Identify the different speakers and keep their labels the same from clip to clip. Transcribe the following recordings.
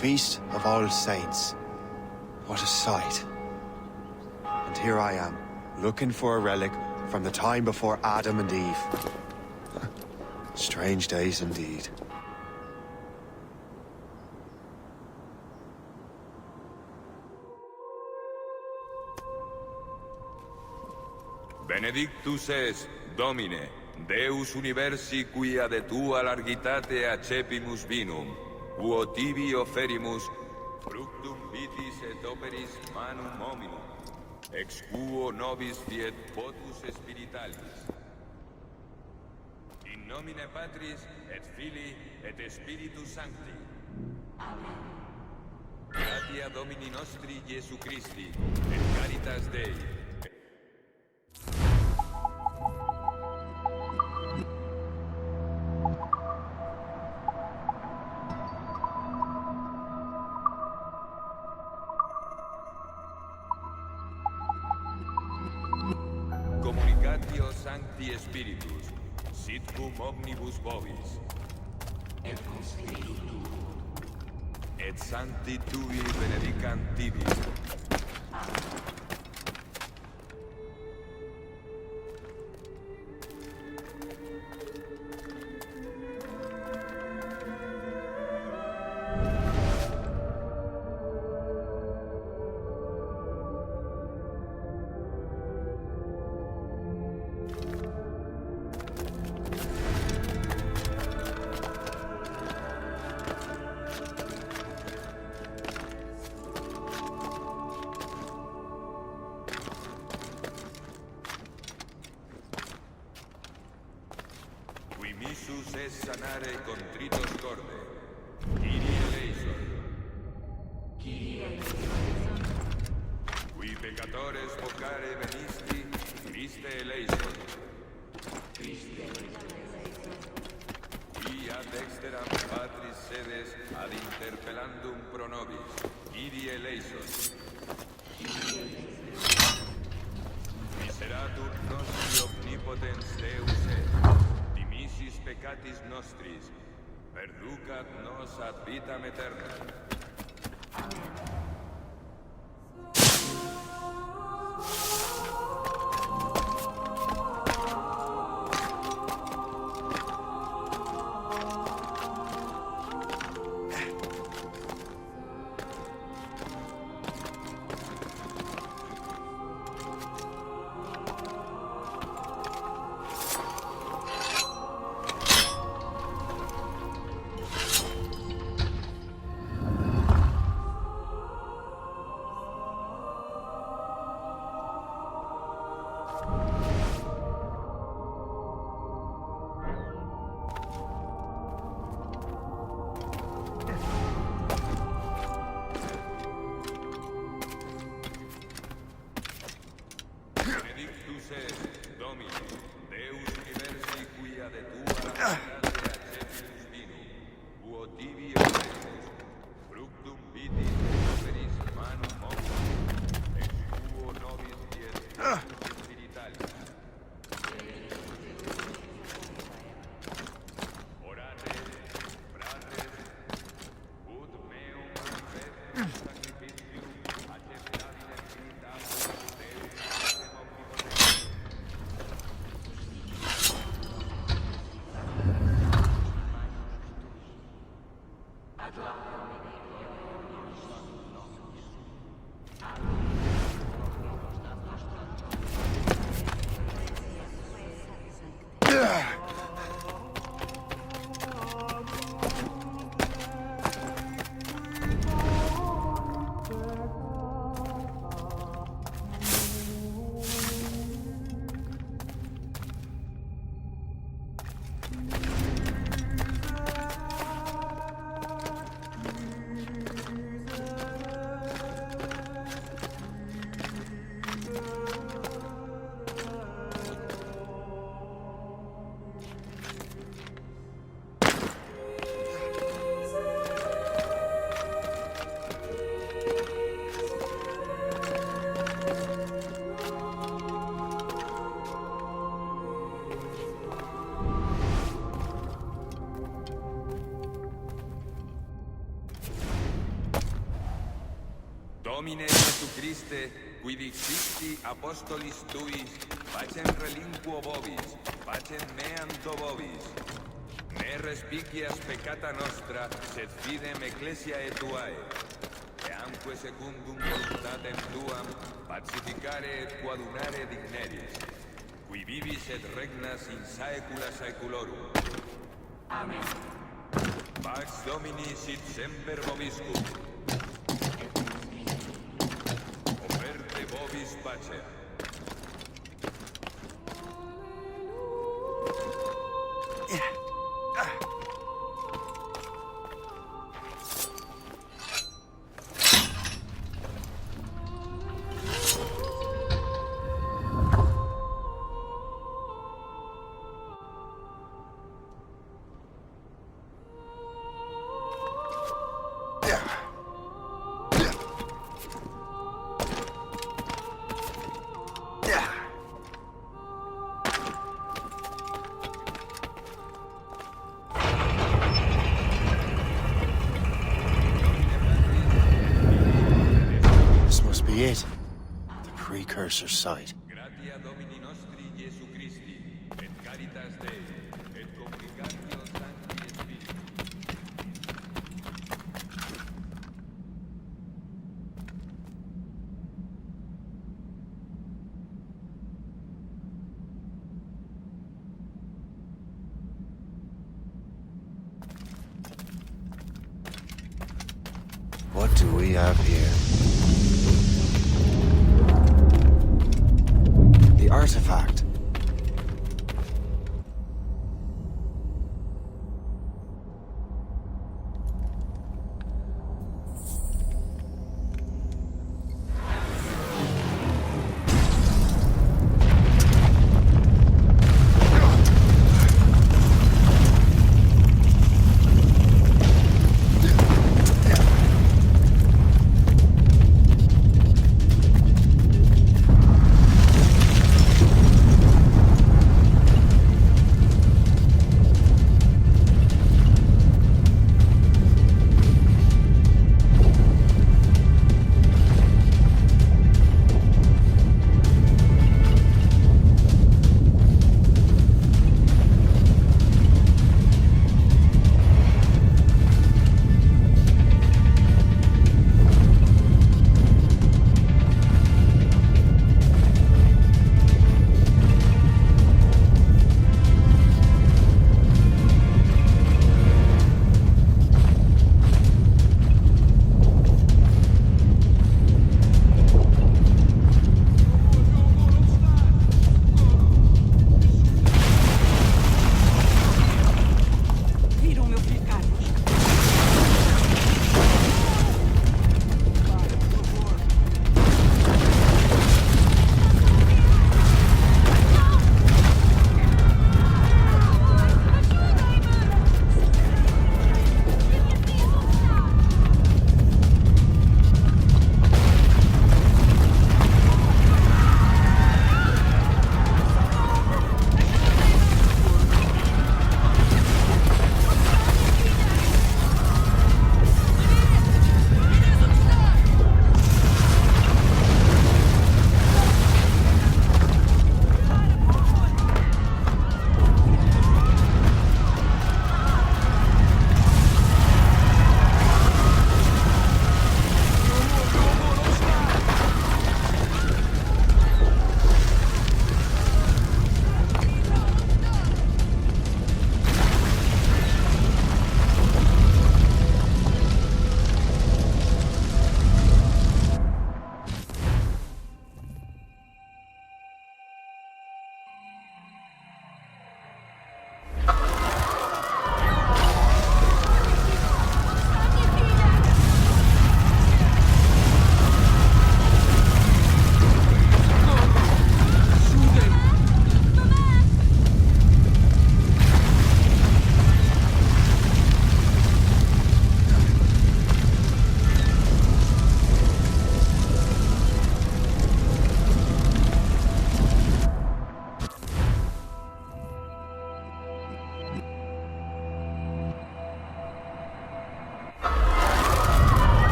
Speaker 1: Feast of All Saints. What a sight. And here I am, looking for a relic from the time before Adam and Eve. Strange days indeed.
Speaker 2: Benedictus es, Domine, Deus universi quia de tua largitate accepimus vinum, uo tibi oferimus, fructum vitis et operis manum hominum, ex quo nobis fiet potus spiritualis. In nomine Patris, et Filii, et Spiritus Sancti. Amen. Gratia Domini nostri Iesu Christi, et caritas Dei. Communicatio Sancti Spiritus, sit cum omnibus vobis. Et cum spiritu tuo. Et sancti tui benedicant tibi. Missus es sanare contritos corde. Kyrie eleison. Kyrie eleison. Qui peccatores vocare venisti, Christe eleison. Christe eleison. Qui ad exteram Patris sedes ad interpellandum pro nobis. Kyrie eleison. Kyrie eleison. Miseratur nostri omnipotens Deus et. Dimisis peccatis nostris, perducat nos ad vitam aeternam. Amen. Domine Jesu Christe, qui dixisti apostolis tuis, pacem relinquo vobis, pacem meam vobis. Ne respicias peccata nostra, sed fidem ecclesiae tuae. Eamque secundum voluntatem tuam, pacificare et coadunare digneris, qui vivis et regnas in saecula saeculorum.
Speaker 3: Amen.
Speaker 2: Pax Domini sit semper vobiscum. Oferte vobis pacem.
Speaker 1: This must be it. The precursor site.
Speaker 2: Gratia Domini nostri Jesu Christi, et caritas Dei, et communigatio Sancti Spiritus.
Speaker 1: What do we have here? The artifact.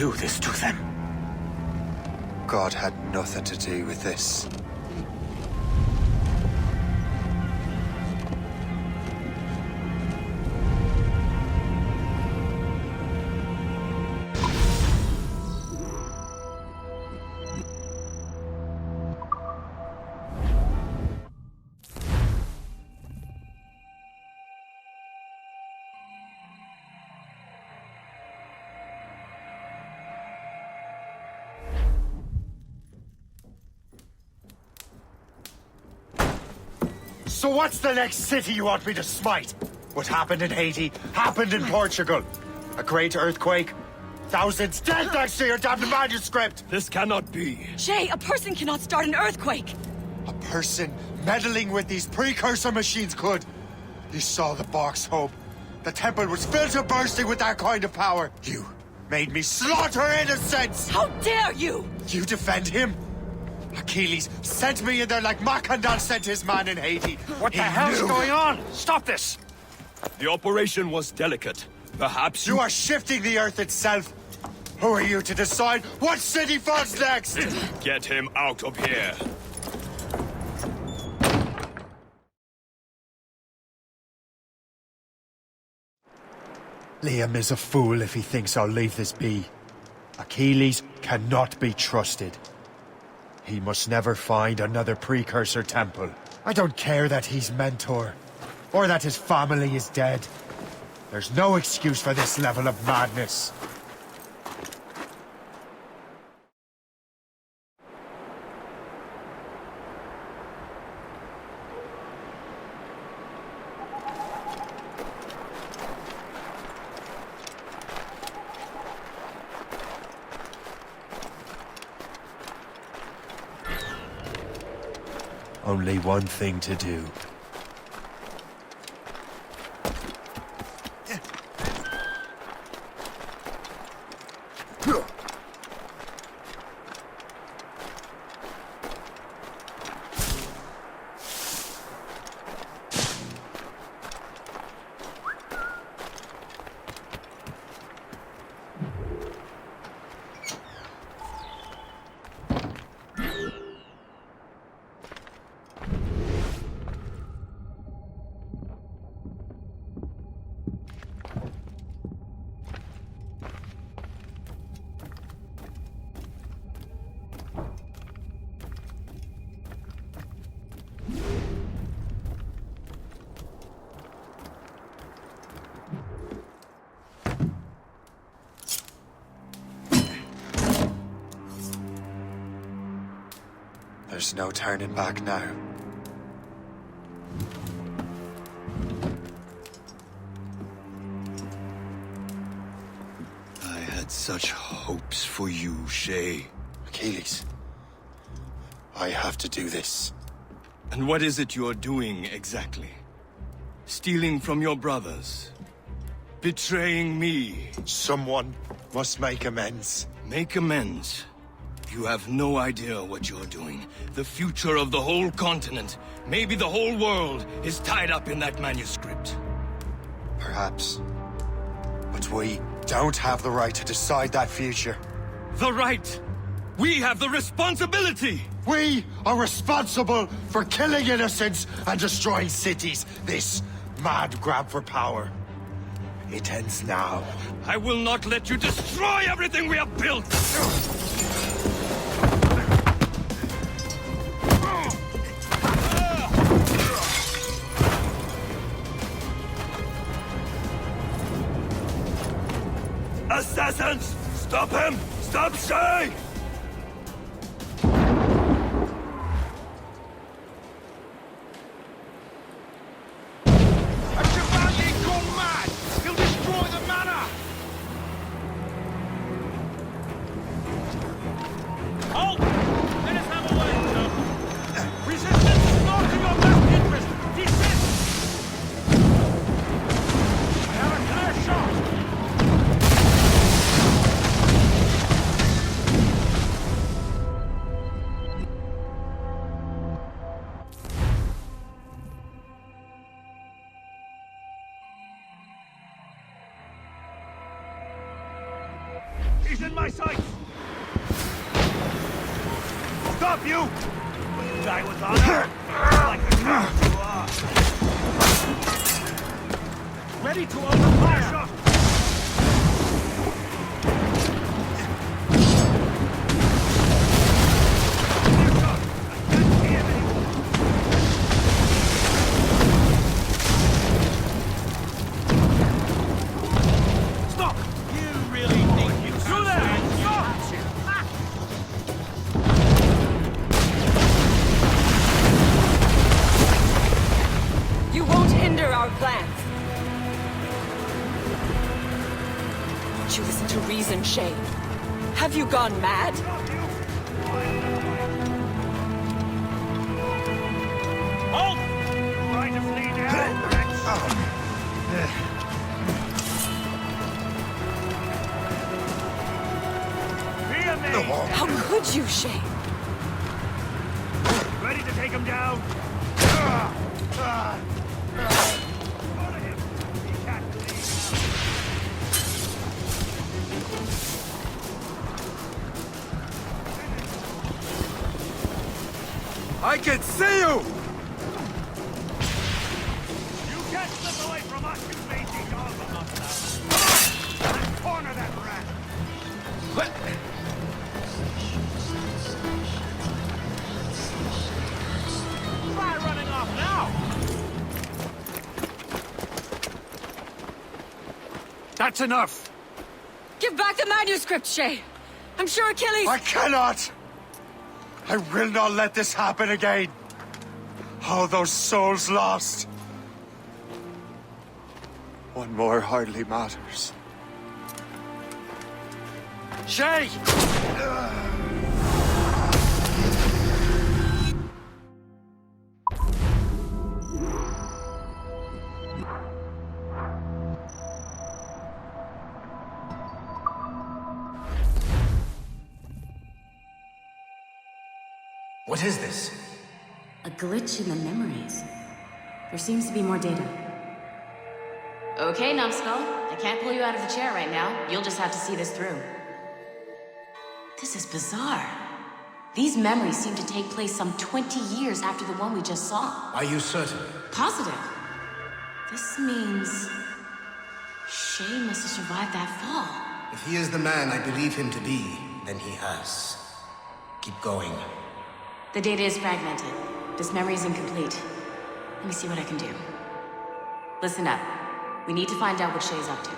Speaker 3: do this to them?
Speaker 1: God had nothing to do with this.
Speaker 4: So what's the next city you want me to smite? What happened in Haiti happened in Portugal. A great earthquake. Thousands dead thanks to your damned manuscript!
Speaker 3: This cannot be.
Speaker 5: Shay, a person cannot start an earthquake!
Speaker 1: A person meddling with these precursor machines could. You saw the box, Hope. The temple was filled to bursting with that kind of power. You made me slaughter innocents!
Speaker 5: How dare you!
Speaker 1: You defend him? Achilles sent me in there like Macandal sent his man in Haiti.
Speaker 4: What the
Speaker 1: He
Speaker 4: hell's
Speaker 1: knew.
Speaker 4: going on? Stop this!
Speaker 3: The operation was delicate. Perhaps
Speaker 1: You are shifting the earth itself. Who are you to decide what city falls next?
Speaker 3: Get him out of here.
Speaker 4: Liam is a fool if he thinks I'll leave this be. Achilles cannot be trusted. He must never find another precursor temple. I don't care that he's mentor, or that his family is dead. There's no excuse for this level of madness. Only one thing to do.
Speaker 1: There's no turning back now.
Speaker 3: I had such hopes for you, Shay.
Speaker 1: Achilles, I have to do this.
Speaker 3: And what is it you're doing exactly? Stealing from your brothers? Betraying me?
Speaker 1: Someone must make amends.
Speaker 3: Make amends? You have no idea what you're doing. The future of the whole continent, maybe the whole world, is tied up in that manuscript.
Speaker 1: Perhaps. But we don't have the right to decide that future.
Speaker 3: The right! We have the responsibility!
Speaker 1: We are responsible for killing innocents and destroying cities. This mad grab for power. It ends now.
Speaker 3: I will not let you destroy everything we have built! Assassins! Stop him! Stop Shay!
Speaker 4: A chevalier gone mad! He'll destroy the manor! Halt! Let us have a word, sir. Resistance is not in your best interest! Desist! I have a clear shot! He's in my sight!
Speaker 6: sights! Stop, you! Die with honor! Like the cowards you are! Ready to open fire!
Speaker 5: You won't hinder our plans. Won't you listen to reason, Shay? Have you gone mad?
Speaker 6: Halt! Trying to flee now, Rex? Fear me!
Speaker 5: How could you, Shay?
Speaker 6: Ready to take him down?
Speaker 1: I can see you!
Speaker 6: You can't slip away from us, you lazy dog! Come on, corner that rat! Try running off now! That's enough!
Speaker 5: Give back the manuscript, Shay! I'm sure Achilles...
Speaker 4: I cannot! I will not let this happen again! All those souls lost! One more hardly matters. Shay!
Speaker 3: What is this?
Speaker 7: A glitch in the memories. There seems to be more data. Okay, Numbskull. I can't pull you out of the chair right now. You'll just have to see this through. This is bizarre. These memories seem to take place some 20 years after the one we just saw.
Speaker 3: Are you certain?
Speaker 7: Positive. This means... Shay must have survived that fall.
Speaker 3: If he is the man I believe him to be, then he has. Keep going.
Speaker 7: The data is fragmented. This memory is incomplete. Let me see what I can do. Listen up. We need to find out what Shay's up to.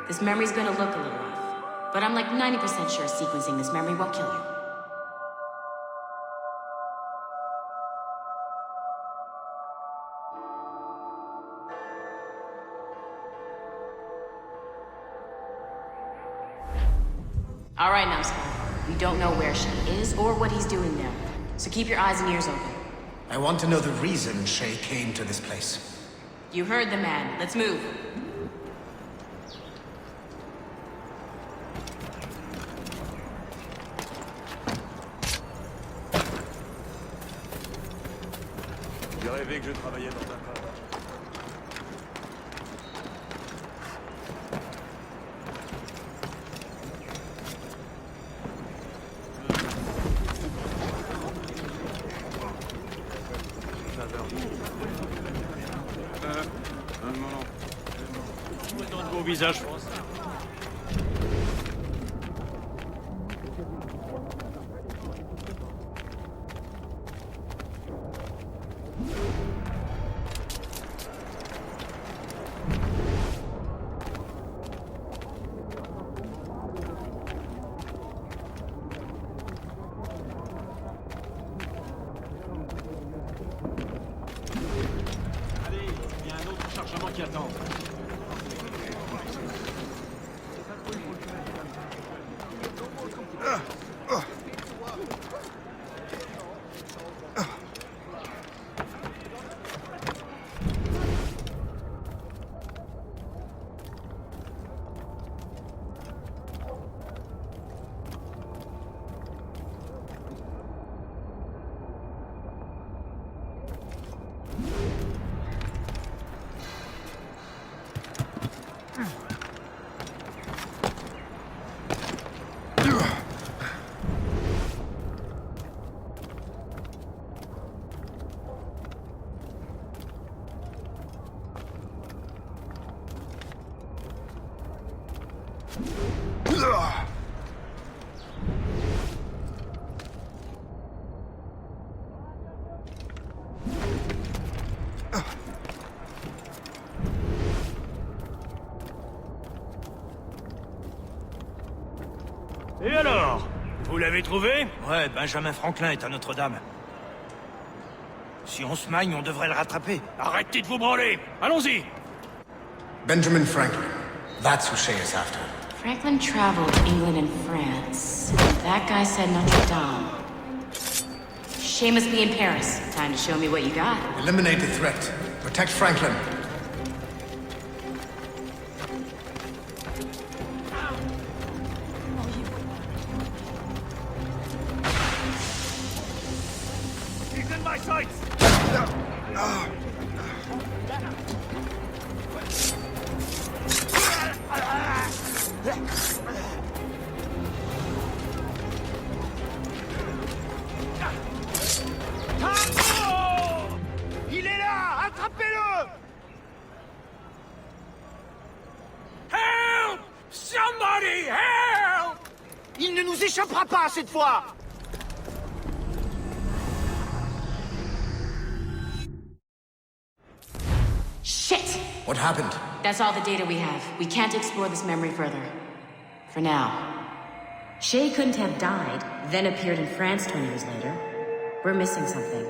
Speaker 7: This memory's gonna look a little off, but I'm like 90% sure sequencing this memory won't kill you. All right, Numbskull. We don't know where Shay is or what he's doing there, so keep your eyes and ears open.
Speaker 3: I want to know the reason Shay came to this place.
Speaker 7: You heard the man. Let's move.
Speaker 1: J'ai rêvé que je travaillais dans un bar.
Speaker 6: Dans de beaux visages. Allez, il y a un autre chargement qui attend.
Speaker 3: Vous l'avez trouvé? Ouais, Benjamin Franklin est à Notre-Dame. Si on se magne, on devrait le rattraper. Arrêtez de vous branler! Allons-y!
Speaker 8: Benjamin Franklin. That's who Shay is after.
Speaker 7: Franklin traveled England and France. That guy said Notre Dame. Shay must be in Paris. Time to show me what you got.
Speaker 8: Eliminate the threat. Protect Franklin.
Speaker 6: He's in my sights! Il est là! Attrapez-le!
Speaker 3: Help! Somebody help!
Speaker 6: Il ne nous échappera pas cette fois!
Speaker 7: Shit!
Speaker 8: What happened?
Speaker 7: That's all the data we have. We can't explore this memory further. For now. Shay couldn't have died, then appeared in France 20 years later. We're missing something.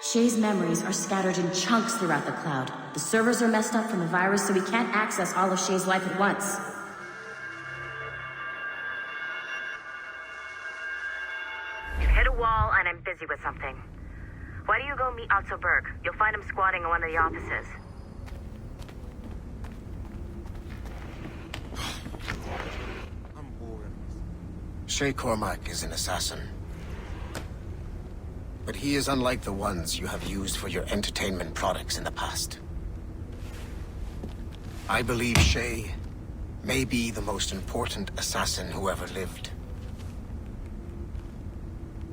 Speaker 7: Shay's memories are scattered in chunks throughout the cloud. The servers are messed up from the virus, so we can't access all of Shay's life at once.
Speaker 9: Hit a wall, and I'm busy with something. Why don't you go meet Otto Berg? You'll find him squatting in one of the offices.
Speaker 8: Shay Cormac is an assassin. But he is unlike the ones you have used for your entertainment products in the past. I believe Shay may be the most important assassin who ever lived.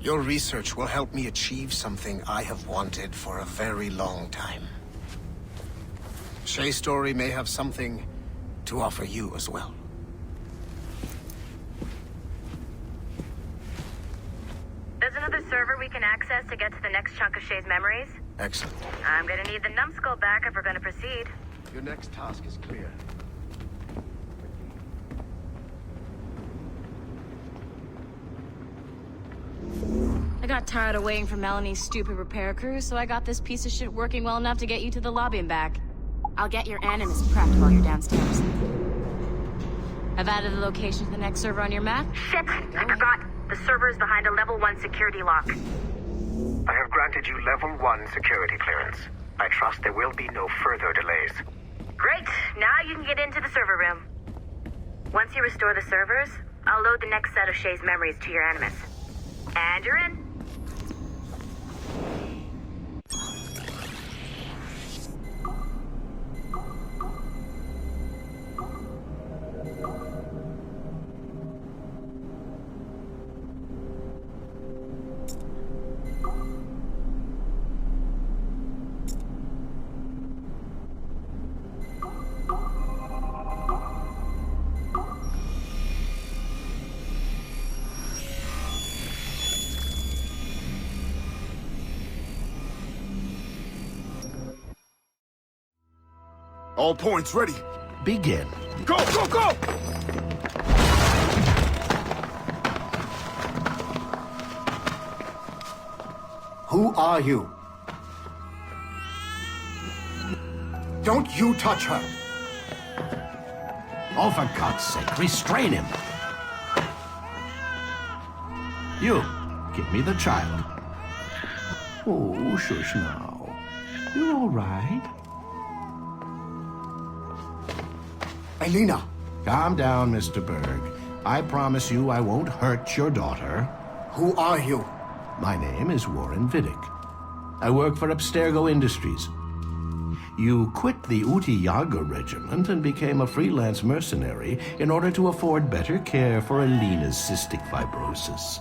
Speaker 8: Your research will help me achieve something I have wanted for a very long time. Shay's story may have something to offer you as well.
Speaker 9: There's another server we can access to get to the next chunk of Shay's memories.
Speaker 8: Excellent.
Speaker 9: I'm gonna need the numbskull back if we're gonna proceed.
Speaker 8: Your next task is clear.
Speaker 7: I got tired of waiting for Melanie's stupid repair crew, so I got this piece of shit working well enough to get you to the lobby and back. I'll get your Animus prepped while you're downstairs. I've added the location to the next server on your map.
Speaker 9: Shit! I forgot. The server is behind a level 1 security lock.
Speaker 10: I have granted you level 1 security clearance. I trust there will be no further delays.
Speaker 9: Great! Now you can get into the server room. Once you restore the servers, I'll load the next set of Shay's memories to your Animus. And you're in.
Speaker 11: All points ready.
Speaker 4: Begin.
Speaker 11: Go, go, go!
Speaker 8: Who are you? Don't you touch her!
Speaker 12: Oh, for God's sake, restrain him! You, give me the child. Oh, shush now. You're all right.
Speaker 8: Elena!
Speaker 12: Calm down, Mr. Berg. I promise you I won't hurt your daughter.
Speaker 8: Who are you?
Speaker 12: My name is Warren Vidic. I work for Abstergo Industries. You quit the Uti Yaga regiment and became a freelance mercenary in order to afford better care for Elena's cystic fibrosis.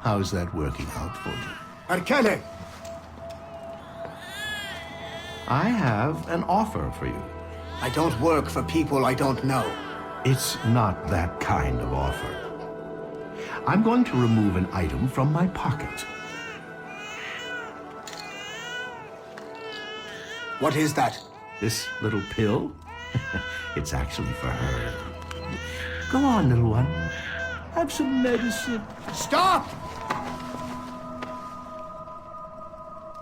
Speaker 12: How's that working out for you?
Speaker 8: Arkele!
Speaker 12: I have an offer for you.
Speaker 8: I don't work for people I don't know.
Speaker 12: It's not that kind of offer. I'm going to remove an item from my pocket.
Speaker 8: What is that?
Speaker 12: This little pill? It's actually for her. Go on, little one. Have some medicine.
Speaker 8: Stop!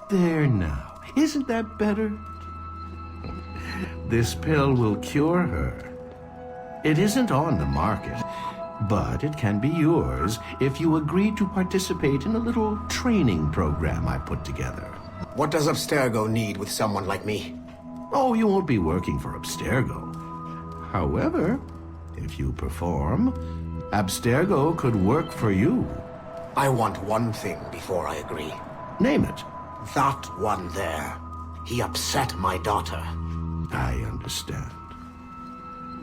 Speaker 12: There now. Isn't that better? This pill will cure her. It isn't on the market, but it can be yours if you agree to participate in a little training program I put together.
Speaker 8: What does Abstergo need with someone like me?
Speaker 12: Oh, you won't be working for Abstergo. However, if you perform, Abstergo could work for you.
Speaker 8: I want one thing before I agree.
Speaker 12: Name it.
Speaker 8: That one there. He upset my daughter.
Speaker 12: I understand.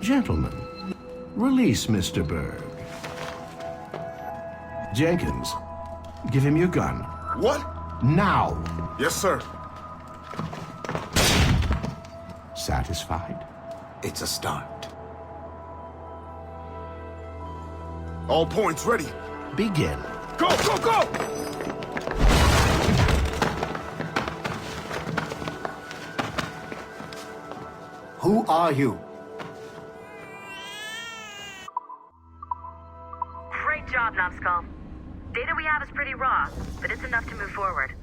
Speaker 12: Gentlemen, release Mr. Berg. Jenkins, give him your gun.
Speaker 11: What?
Speaker 12: Now!
Speaker 11: Yes, sir.
Speaker 12: Satisfied?
Speaker 8: It's a start.
Speaker 11: All points ready.
Speaker 12: Begin.
Speaker 11: Go, go, go!
Speaker 8: Who are you?
Speaker 9: Great job, Numbskull. Data we have is pretty raw, but it's enough to move forward.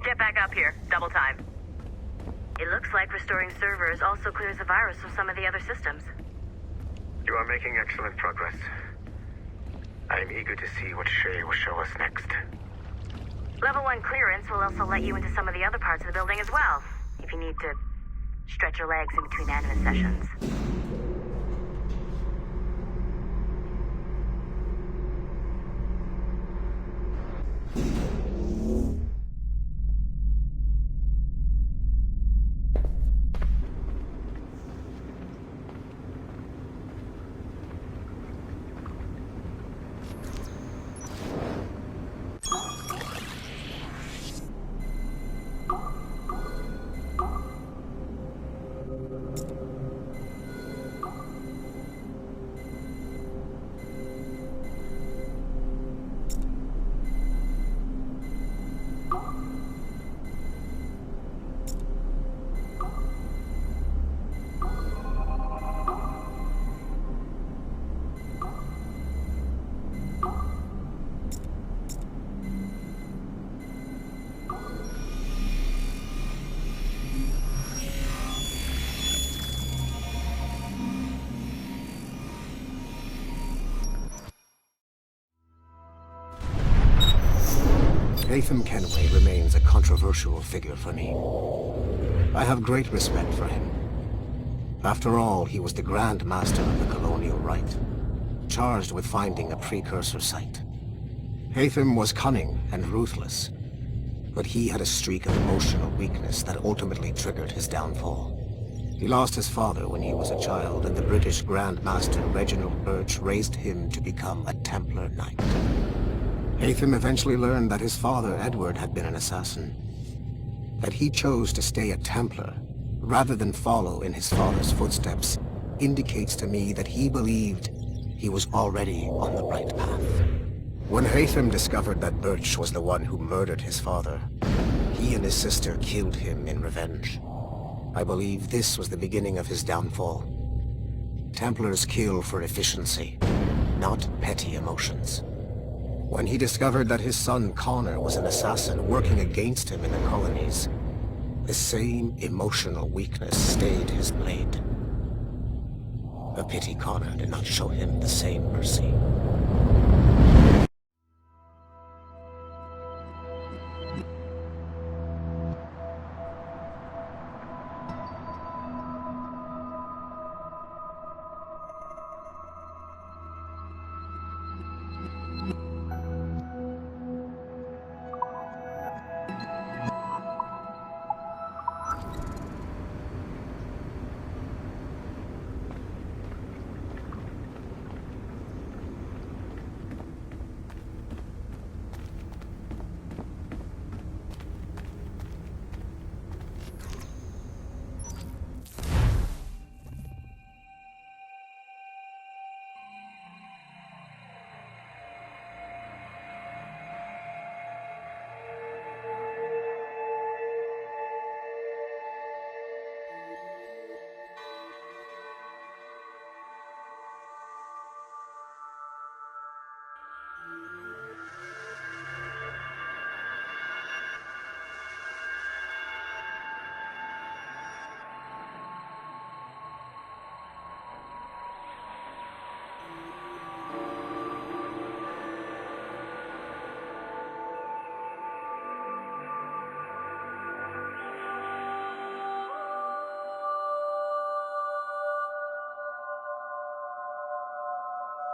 Speaker 9: Get back up here. Double time. It looks like restoring servers also clears the virus from some of the other systems.
Speaker 10: You are making excellent progress. I am eager to see what Shay will show us next.
Speaker 9: Level 1 clearance will also let you into some of the other parts of the building as well, if you need to stretch your legs in between animus sessions.
Speaker 8: Latham Kenway remains a controversial figure for me. I have great respect for him. After all, he was the Grand Master of the Colonial Rite, charged with finding a precursor site. Hatham was cunning and ruthless, but he had a streak of emotional weakness that ultimately triggered his downfall. He lost his father when he was a child, and the British Grand Master Reginald Birch raised him to become a Templar Knight. Hatham eventually learned that his father, Edward, had been an assassin. That he chose to stay a Templar, rather than follow in his father's footsteps, indicates to me that he believed he was already on the right path. When Hatham discovered that Birch was the one who murdered his father, he and his sister killed him in revenge. I believe this was the beginning of his downfall. Templars kill for efficiency, not petty emotions. When he discovered that his son Connor was an assassin working against him in the colonies, the same emotional weakness stayed his blade. A pity Connor did not show him the same mercy.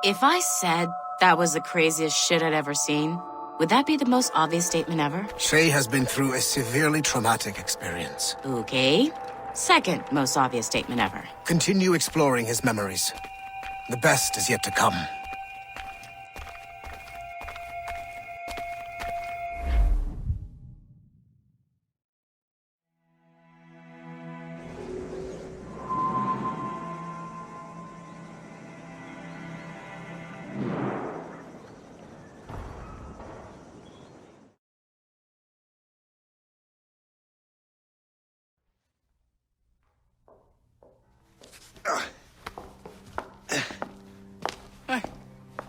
Speaker 7: If I said that was the craziest shit I'd ever seen, would that be the most obvious statement ever?
Speaker 8: Shay has been through a severely traumatic experience.
Speaker 7: Okay. Second most obvious statement ever.
Speaker 8: Continue exploring his memories. The best is yet to come.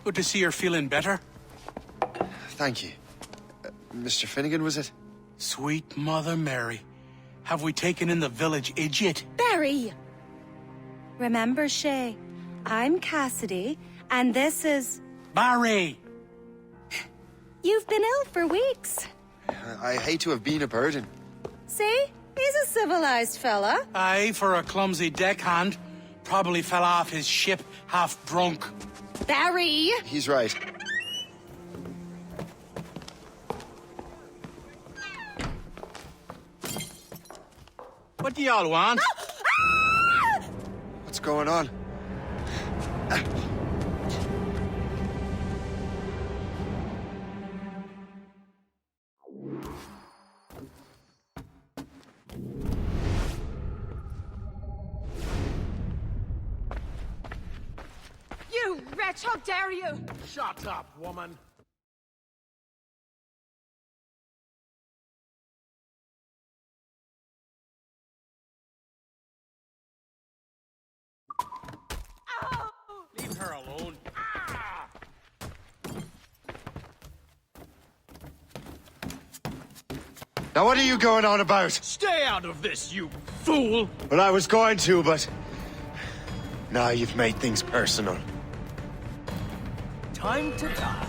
Speaker 6: Good to see you're feeling better.
Speaker 1: Thank you. Mr. Finnegan, was it?
Speaker 6: Sweet Mother Mary. Have we taken in the village idiot?
Speaker 13: Barry! Remember, Shay, I'm Cassidy, and this is...
Speaker 6: Barry!
Speaker 13: You've been ill for weeks.
Speaker 1: I hate to have been a burden.
Speaker 13: See? He's a civilized fella.
Speaker 6: Aye, for a clumsy deckhand. Probably fell off his ship half drunk.
Speaker 13: Barry!
Speaker 1: He's right.
Speaker 6: What do y'all want?
Speaker 1: What's going on?
Speaker 5: You wretch! How dare you!
Speaker 11: Shut up, woman.
Speaker 6: Leave her alone.
Speaker 1: Now what are you going on about?
Speaker 11: Stay out of this, you fool!
Speaker 1: Well, I was going to, but... Now you've made things personal.
Speaker 11: Time to die.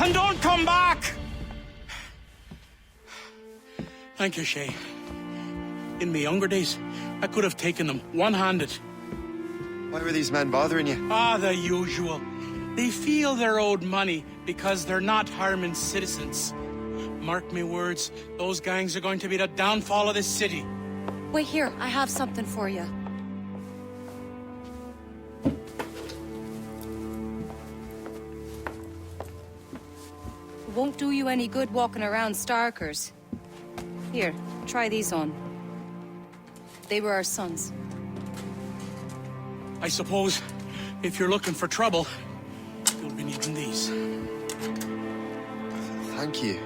Speaker 6: And don't come back! Thank you, Shay. In my younger days, I could have taken them one-handed.
Speaker 1: Why were these men bothering you?
Speaker 6: Ah, the usual. They feel they're owed money because they're not harming citizens. Mark me words, those gangs are going to be the downfall of this city.
Speaker 13: Wait here, I have something for you. It won't do you any good walking around Starkers. Here, try these on. They were our sons.
Speaker 6: I suppose, if you're looking for trouble, you'll be needing these.
Speaker 1: Thank you.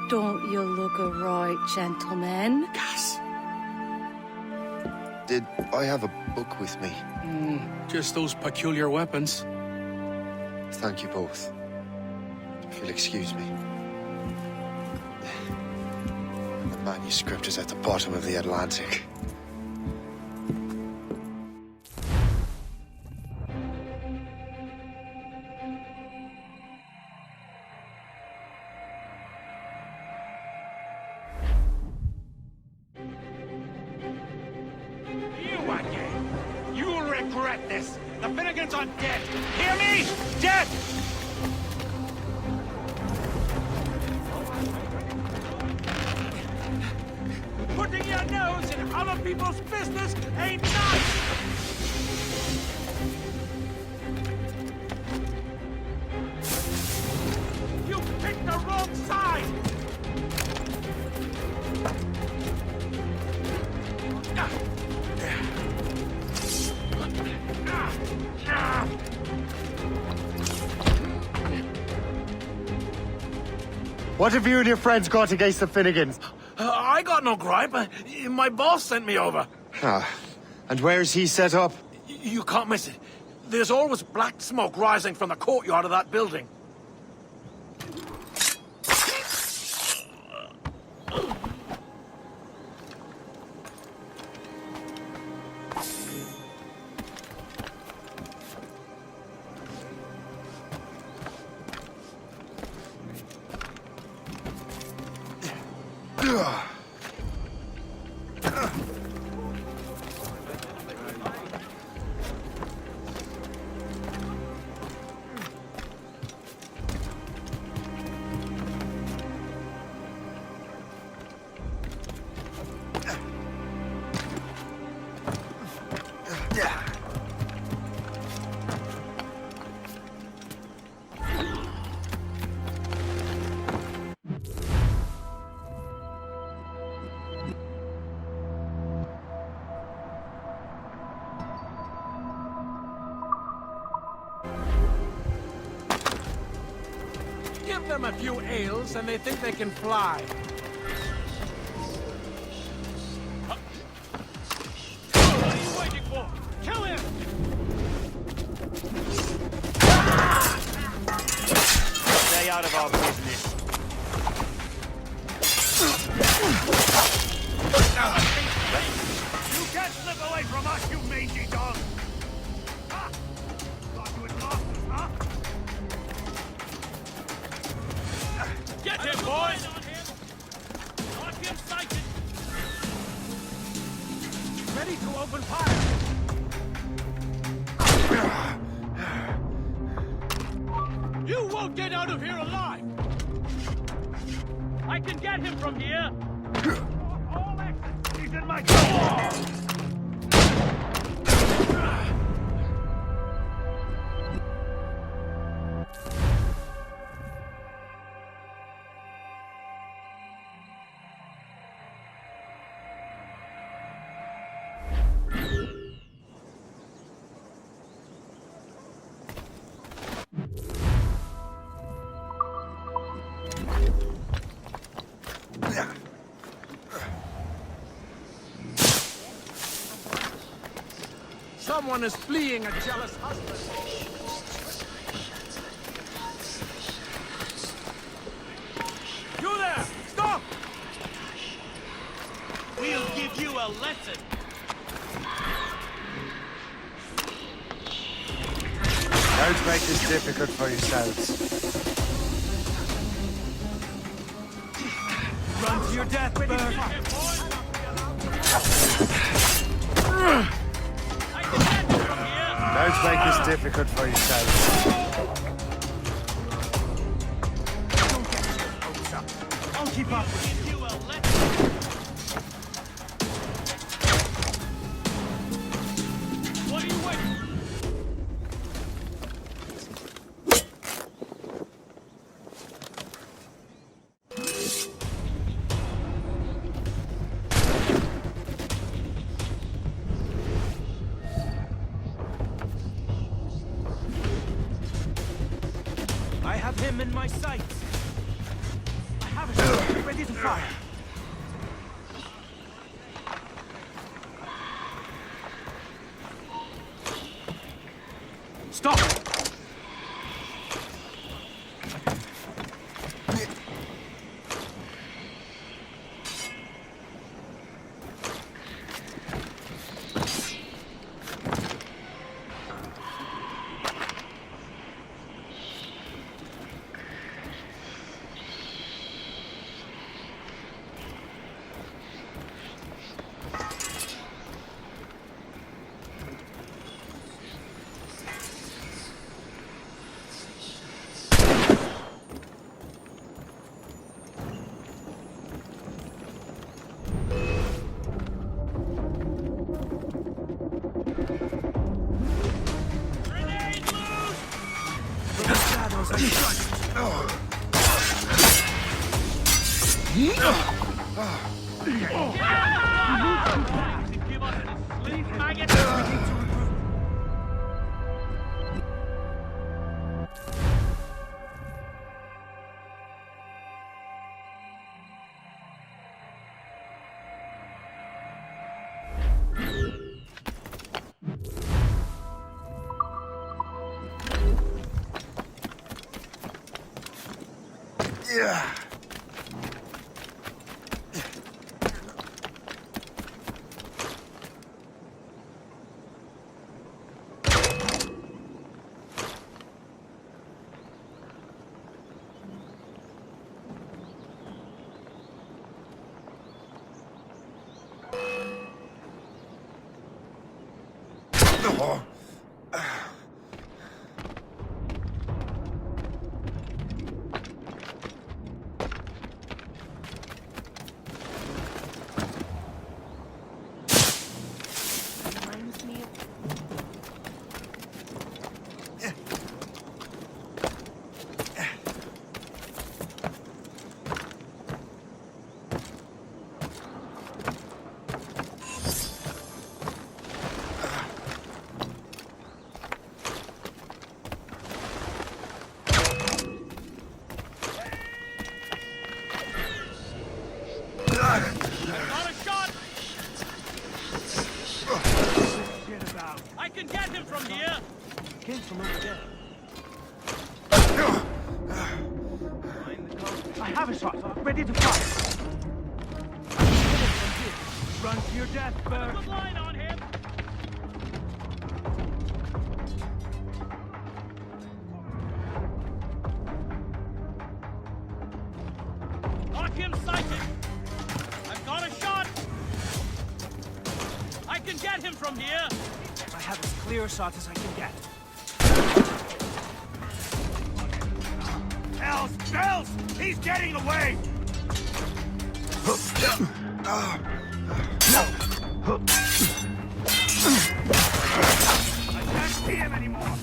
Speaker 13: Don't you look a right, gentlemen?
Speaker 6: Gas.
Speaker 1: Did I have a book with me?
Speaker 6: Just those peculiar weapons.
Speaker 1: Thank you both. If you'll excuse me. The manuscript is at the bottom of the Atlantic.
Speaker 6: You again! You'll regret this! The Finnegans are dead! Hear me? Dead! Putting you
Speaker 11: Other people's business ain't nice! You picked the wrong side!
Speaker 4: What have you and your friends got against the Finnegans?
Speaker 11: I got no gripe. My boss sent me over.
Speaker 4: Ah, and where's he set up?
Speaker 11: You can't miss it. There's always black smoke rising from the courtyard of that building. Give them a few ales and they think they can fly. What are you waiting for? Kill him!
Speaker 4: Stay out of our business.
Speaker 11: You can't slip away from us, you mangy dog! Ah! Thought you had lost us, huh? Get him, boys! Got him sighted! Ready to open fire! You won't get out of here alive! I can get him from here! All exits! He's in my car! Someone is fleeing a jealous husband. You there! Stop! We'll give you a lesson.
Speaker 4: Don't make this difficult for yourselves.
Speaker 11: Run to your death, Bert.
Speaker 4: Don't make this difficult for yourselves.
Speaker 11: I'll keep up with you. What are you waiting? I have him in my sights. I have it ready to fire. Stop!
Speaker 1: Yeah.
Speaker 11: I can get him from here! Came from over there. I have a shot, ready to fire. Run to your death, Burke. Put a line on him! Got him sighted! I've got a shot! I can get him from here! I have as clear a shot as I can get. Bells! He's getting away! I can't see him anymore!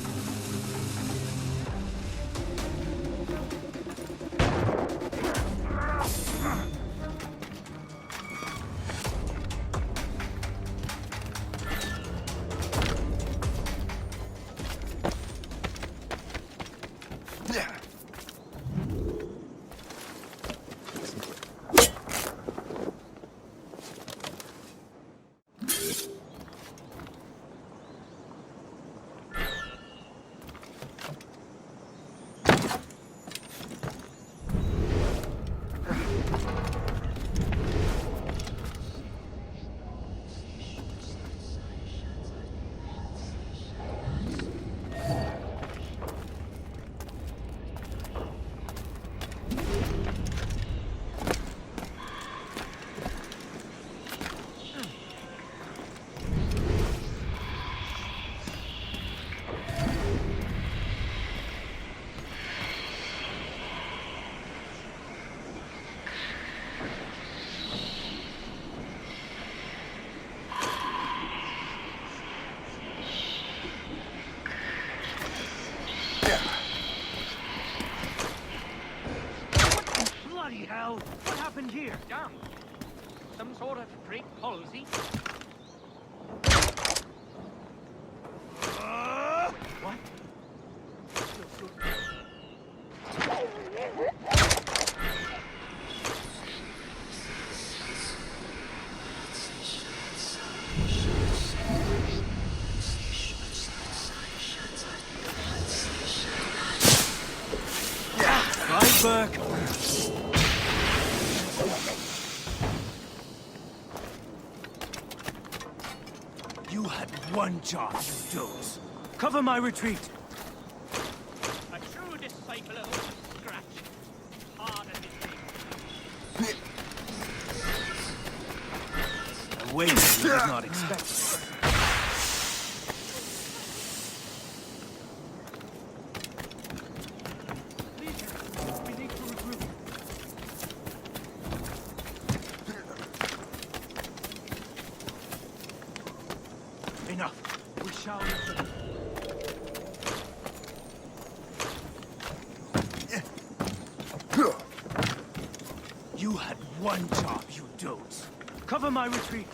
Speaker 11: Bloody hell! What happened here?
Speaker 14: Damn. Some sort of freak palsy.
Speaker 11: What? Right, Burke. You had one job, you doze. Cover my retreat.
Speaker 14: A true disciple of old scratch. Hard as it is.
Speaker 11: A way that you did not expect. We need to regroup. Enough. We shall return. You had one job, you dotes. Cover my retreat.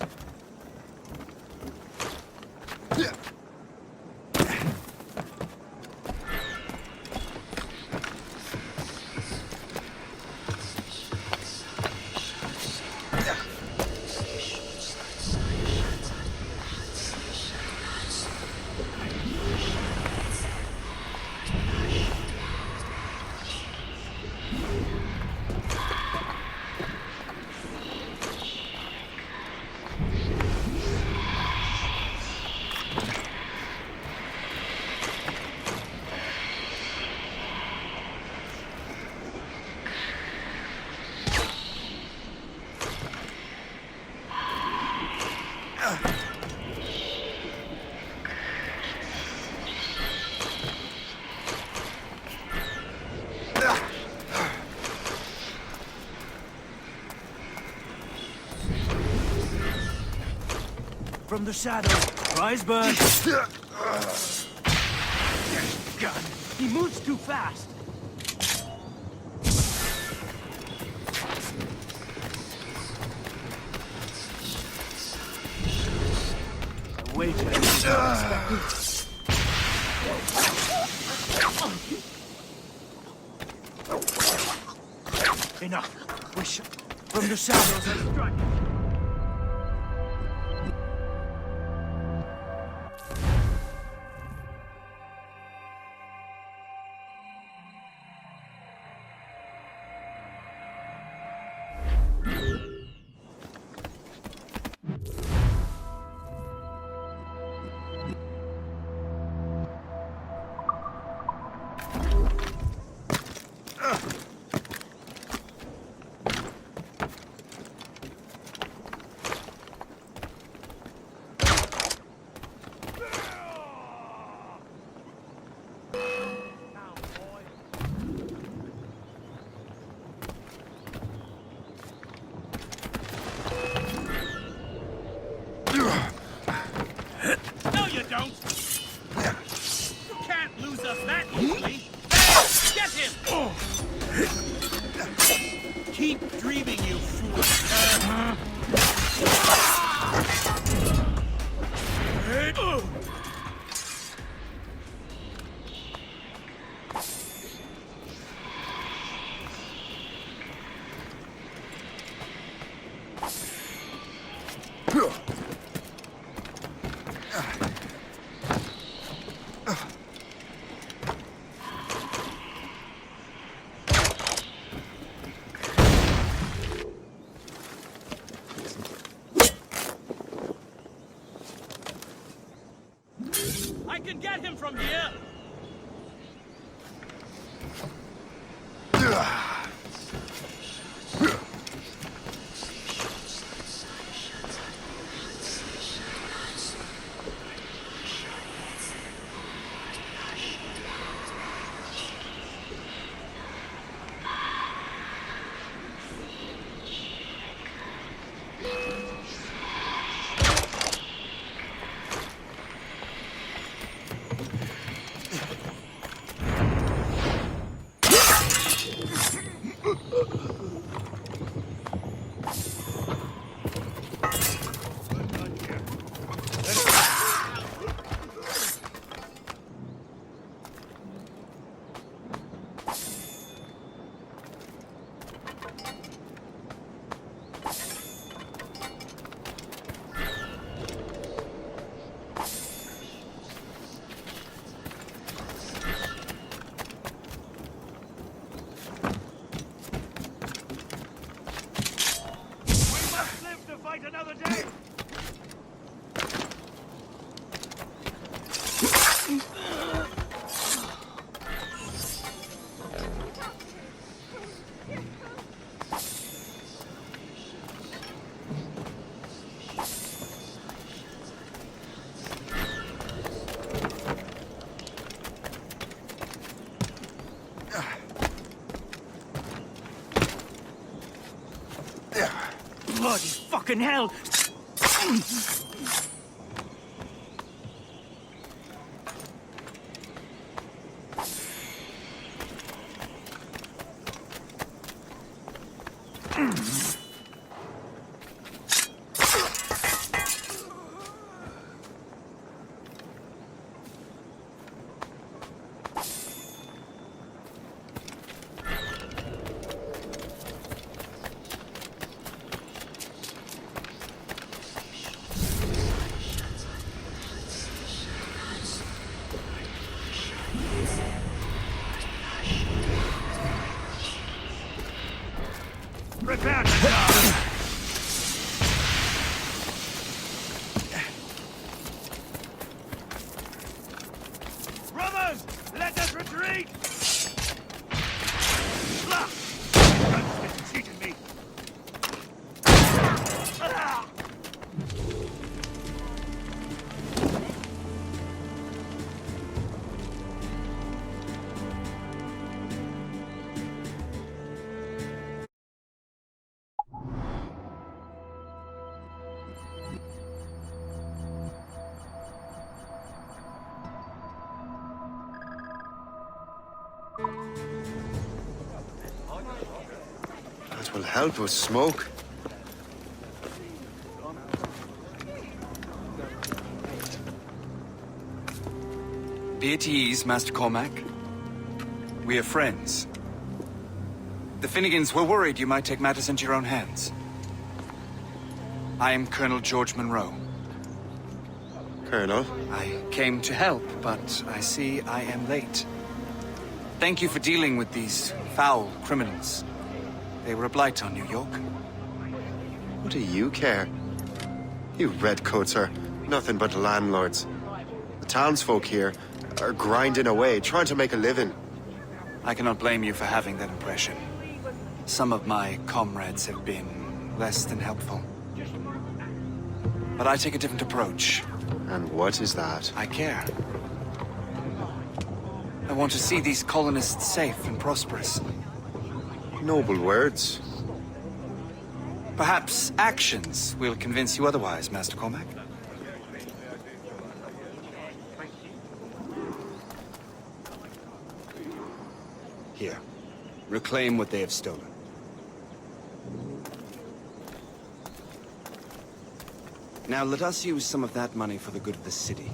Speaker 11: From the shadows, rise burn. God, he moves too fast. Wait till enough. We should. From the shadows, I strike.
Speaker 14: No, you don't! You can't lose us that easily! Get him!
Speaker 11: Keep dreaming, you fool.
Speaker 14: I can get him from here!
Speaker 11: Fight another day! Bloody fucking hell! Prepare to die! Brothers, let us retreat! You've cheated me!
Speaker 1: That will help with smoke.
Speaker 15: Be at ease, Master Cormac. We are friends. The Finnegans were worried you might take matters into your own hands. I am Colonel George Monroe.
Speaker 1: Colonel?
Speaker 15: I came to help, but I see I am late. Thank you for dealing with these foul criminals. They were a blight on New York.
Speaker 1: What do you care? You redcoats are nothing but landlords. The townsfolk here are grinding away, trying to make a living.
Speaker 15: I cannot blame you for having that impression. Some of my comrades have been less than helpful. But I take a different approach.
Speaker 1: And what is that?
Speaker 15: I care. I want to see these colonists safe and prosperous.
Speaker 1: Noble words.
Speaker 15: Perhaps actions will convince you otherwise, Master Cormac.
Speaker 16: Here. Reclaim what they have stolen. Now let us use some of that money for the good of the city.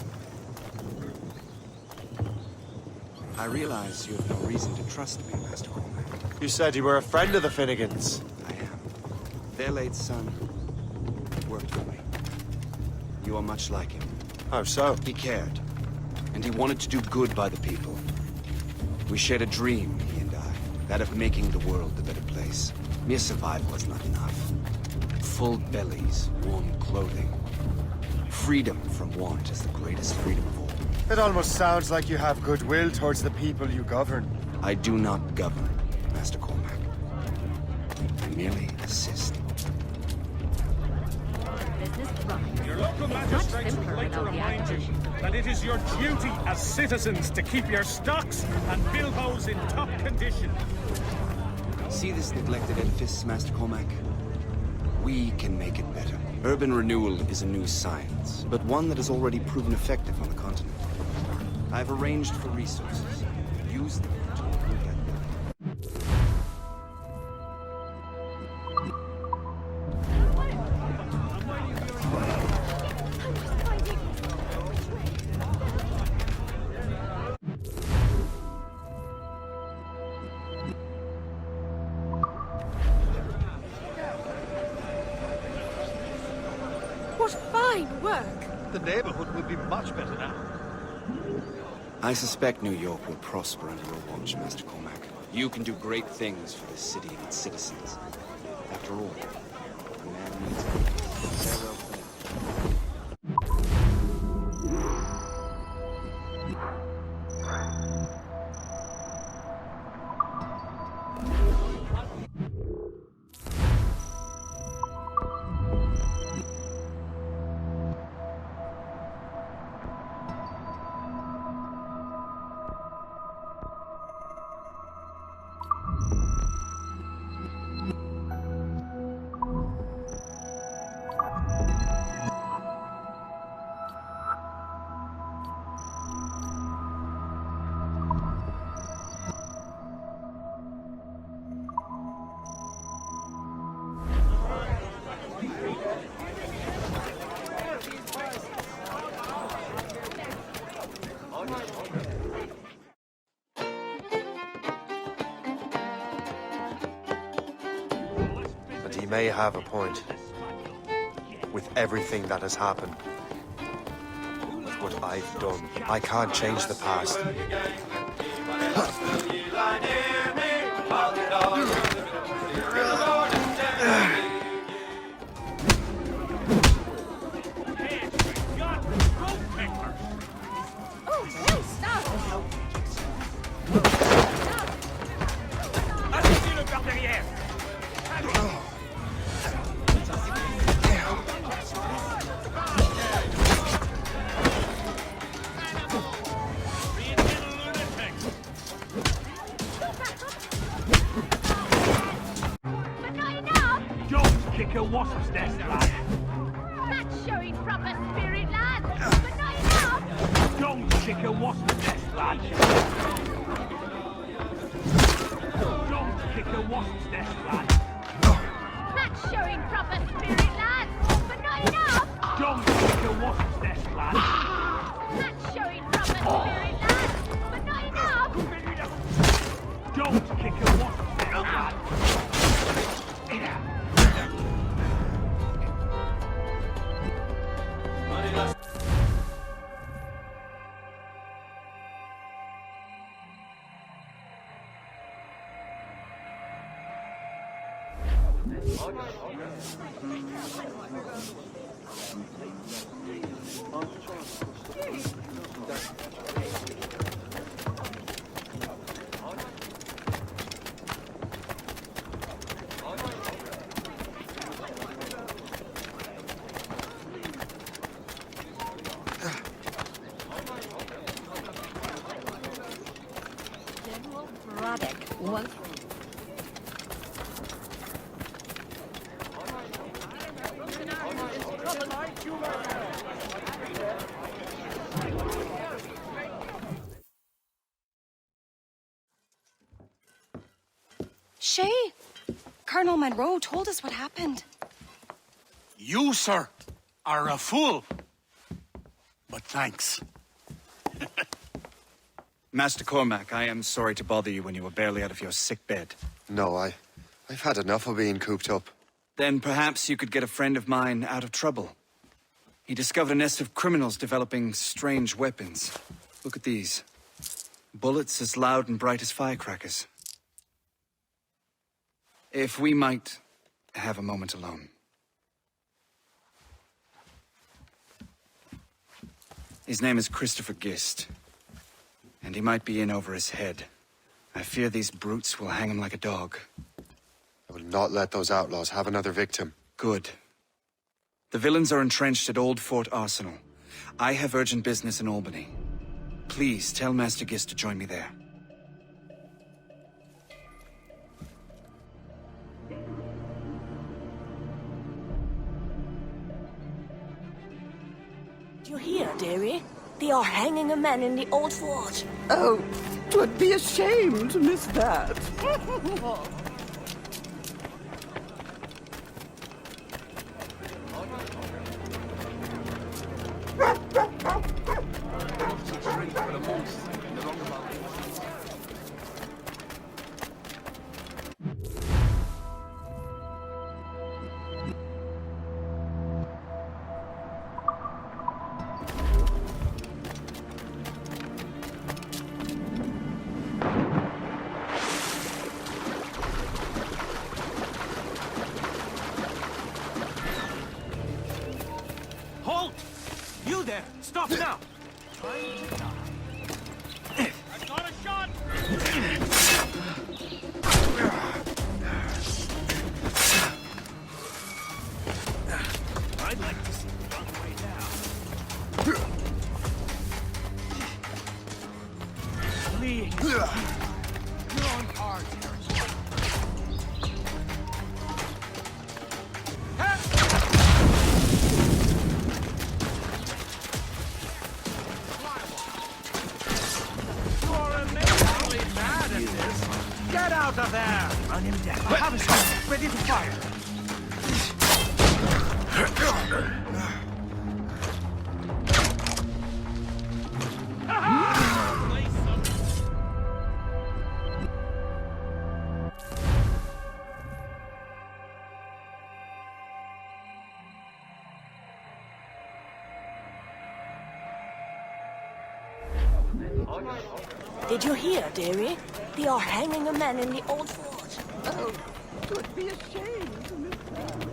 Speaker 16: I realize you have no reason to trust me, Master Cormac.
Speaker 1: You said you were a friend of the Finnegans.
Speaker 16: I am. Their late son worked for me. You are much like him.
Speaker 1: How so?
Speaker 16: He cared, and he wanted to do good by the people. We shared a dream, he and I, that of making the world a better place. Mere survival is not enough. Full bellies, warm clothing. Freedom from want is the greatest freedom of all.
Speaker 4: It almost sounds like you have goodwill towards the people you govern.
Speaker 16: I do not govern, Master Cormac. I merely assist.
Speaker 11: Your local magistrate would like to remind you that it is your duty as citizens to keep your stocks and bilboes in top condition.
Speaker 16: See this neglected edifice, Master Cormac? We can make it better. Urban renewal is a new science, but one that has already proven effective on the continent. I've arranged for resources. Use them to improve that building.
Speaker 17: What fine work!
Speaker 11: The neighborhood will be much better now.
Speaker 16: I suspect New York will prosper under your watch, Master Cormac. You can do great things for this city and its citizens. After all, a man needs a farewell for now.
Speaker 1: he may have a point. With everything that has happened. With what I've done. I can't change the past.
Speaker 11: Kick a wasp's nest, lad.
Speaker 18: That's showing proper spirit, lad. But not enough.
Speaker 11: Don't kick a wasp's nest, lad. Don't kick a wasp's nest, lad.
Speaker 18: That's showing proper spirit, lad. But not enough.
Speaker 11: Don't kick a wasp's nest, lad.
Speaker 18: That's showing proper spirit, lad. But not enough.
Speaker 11: Don't kick a wasp's nest, lad.
Speaker 13: Shay, Colonel Monroe told us what happened.
Speaker 6: You, sir, are a fool. But thanks.
Speaker 15: Master Cormac, I am sorry to bother you when you were barely out of your sick bed.
Speaker 1: No, I've had enough of being cooped up.
Speaker 15: Then perhaps you could get a friend of mine out of trouble. He discovered a nest of criminals developing strange weapons. Look at these. Bullets as loud and bright as firecrackers. If we might have a moment alone. His name is Christopher Gist. And he might be in over his head. I fear these brutes will hang him like a dog.
Speaker 1: I will not let those outlaws have another victim.
Speaker 15: Good. The villains are entrenched at Old Fort Arsenal. I have urgent business in Albany. Please tell Master Gist to join me there.
Speaker 19: Do you hear, dearie? They are hanging a man in the old fort.
Speaker 20: Oh, 'twould be a shame to miss that.
Speaker 14: Halt! You there! Stop now! I've got a shot! I'd like to see you run away now. Fleeing. You're on our territory. You are amazingly mad at this. Get out of there! Run him down. I have a shot. Ready to fire.
Speaker 19: Did you hear, dearie? They are hanging a man in the old fort.
Speaker 20: Oh, 'twould be a shame to miss that.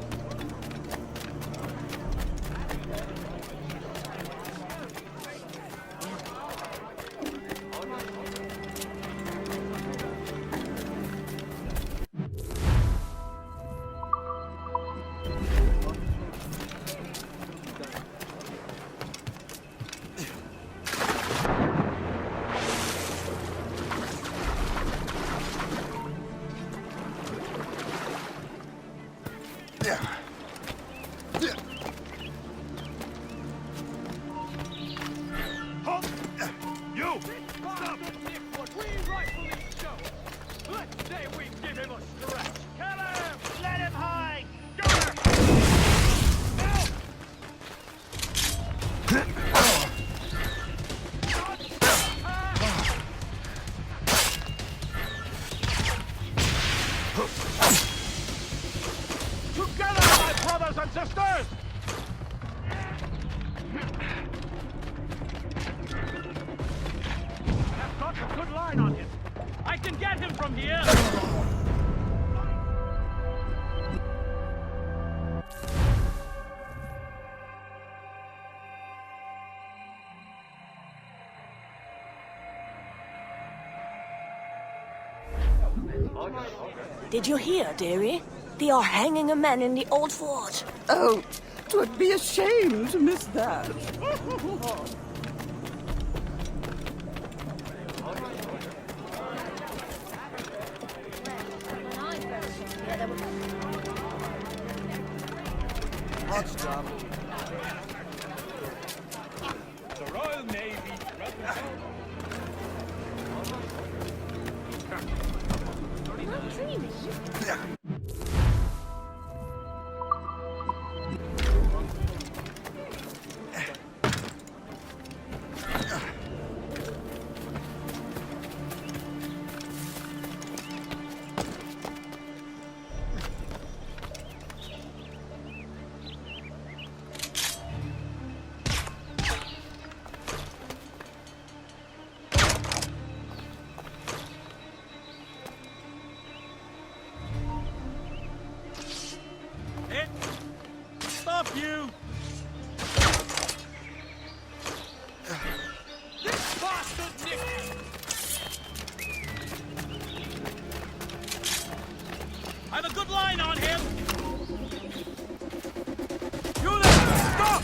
Speaker 11: You! Stop! What we rightfully show. Let's say we give him a stretch. Kill him! Let him hide! Go there! Together, my brothers and sisters! I've got a good line on him. I can get him from here!
Speaker 19: Did you hear, dearie? They are hanging a man in the old fort.
Speaker 20: Oh, 'twould be a shame to miss that.
Speaker 11: Hot stuff. The Royal Navy represents... Stop you! This bastard Nick! I have a good line on him! You there! Stop!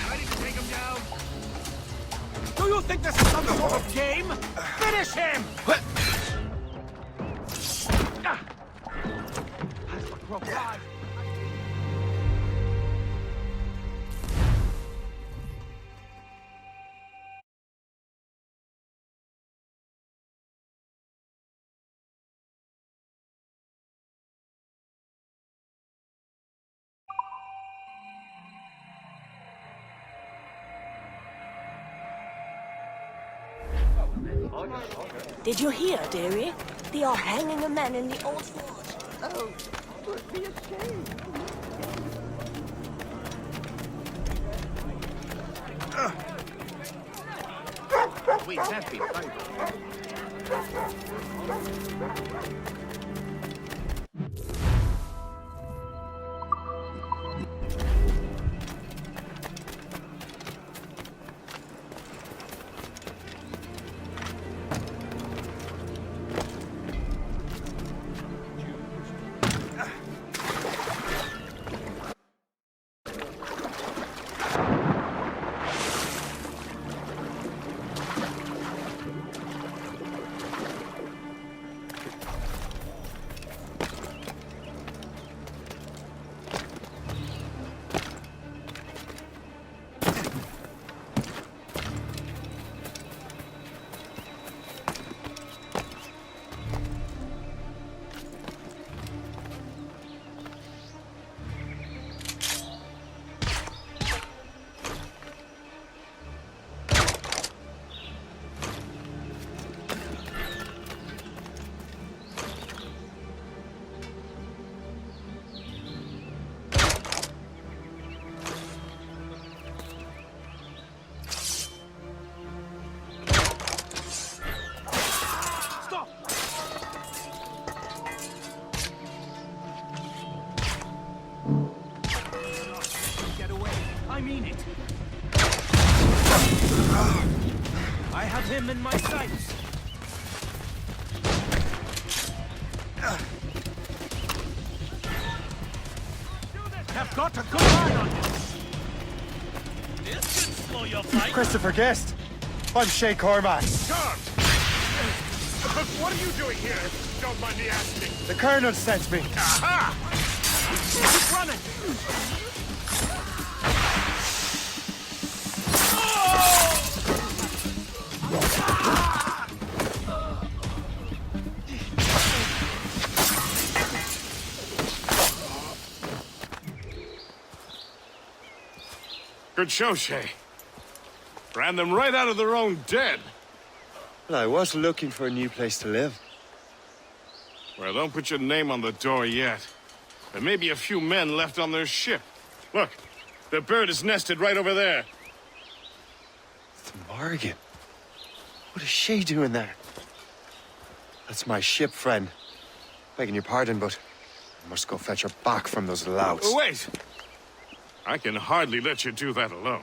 Speaker 11: Ready to take him down? Do you think this is some sort of game? Finish him!
Speaker 19: Did you hear, dearie? They are hanging a man in the old fort.
Speaker 20: Oh, 'twould be a shame.
Speaker 11: We have been favored.
Speaker 14: I have him in my sights. Have got a good eye on him. This could slow your fight.
Speaker 4: Christopher Guest. I'm Shay Cormac.
Speaker 11: Guard! What are you doing here? Don't mind me asking.
Speaker 4: The Colonel sent me.
Speaker 11: Aha!
Speaker 14: Keep running.
Speaker 11: Good show, Shay. Ran them right out of their own den.
Speaker 1: Well, I was looking for a new place to live.
Speaker 11: Well, don't put your name on the door yet. There may be a few men left on their ship. Look, the bird is nested right over there.
Speaker 1: The Morgan. What is she doing there? That's my ship, friend. Begging your pardon, but I must go fetch her back from those louts.
Speaker 11: Wait! I can hardly let you do that alone.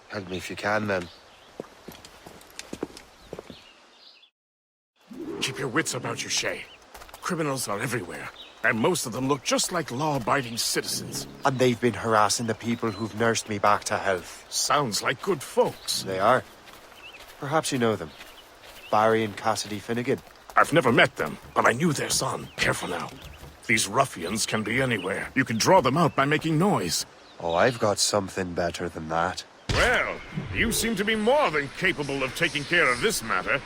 Speaker 1: Help me if you can, then.
Speaker 11: Keep your wits about you, Shay. Criminals are everywhere, and most of them look just like law-abiding citizens.
Speaker 1: And they've been harassing the people who've nursed me back to health.
Speaker 11: Sounds like good folks.
Speaker 1: They are. Perhaps you know them. Barry and Cassidy Finnegan.
Speaker 11: I've never met them, but I knew their son. Careful now. These ruffians can be anywhere. You can draw them out by making noise.
Speaker 1: Oh, I've got something better than that.
Speaker 11: Well, you seem to be more than capable of taking care of this matter.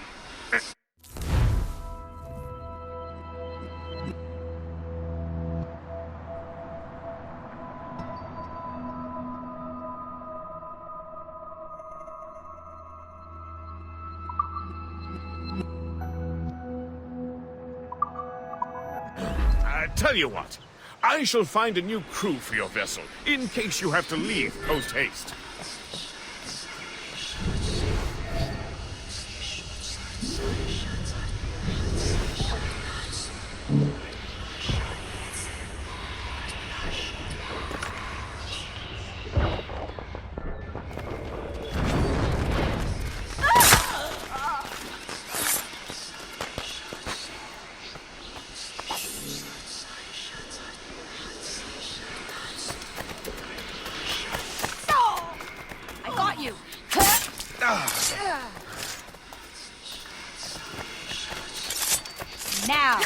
Speaker 11: Tell you what, I shall find a new crew for your vessel, in case you have to leave post-haste.
Speaker 18: Now!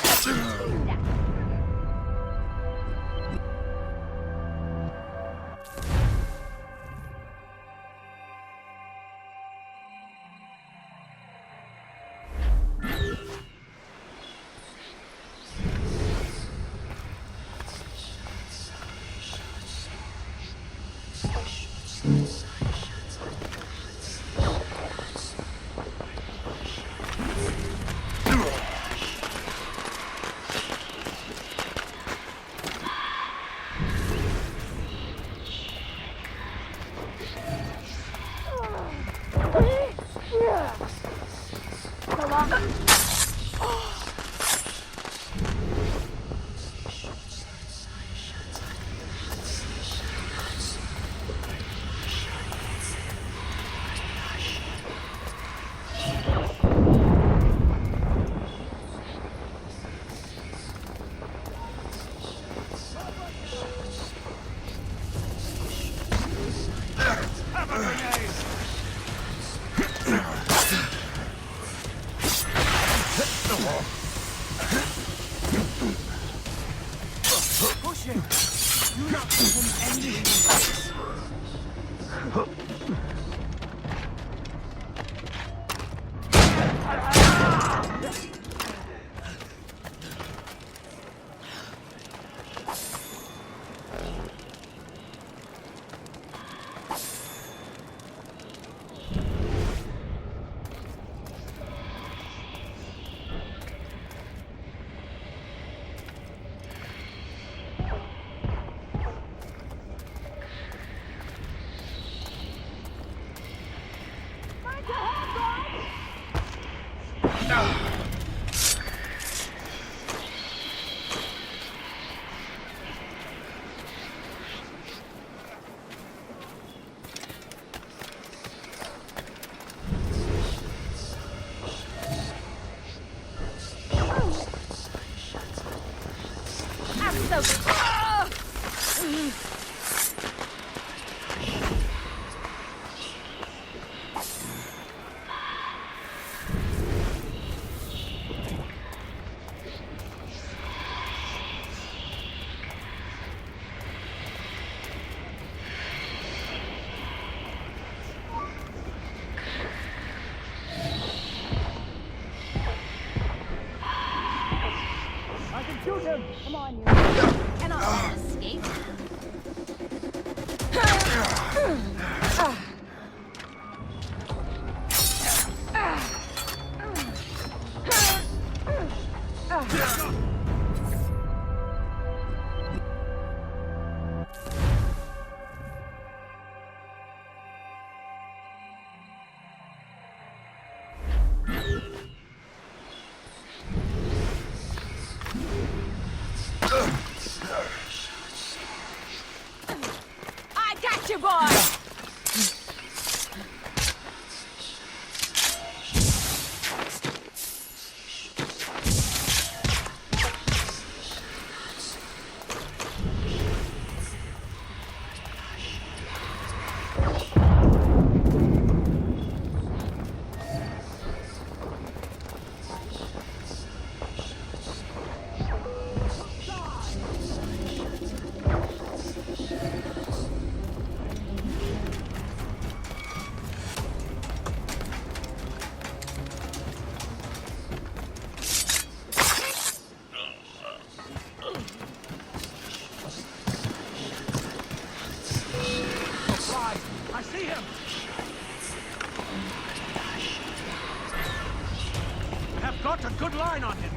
Speaker 14: good line on him.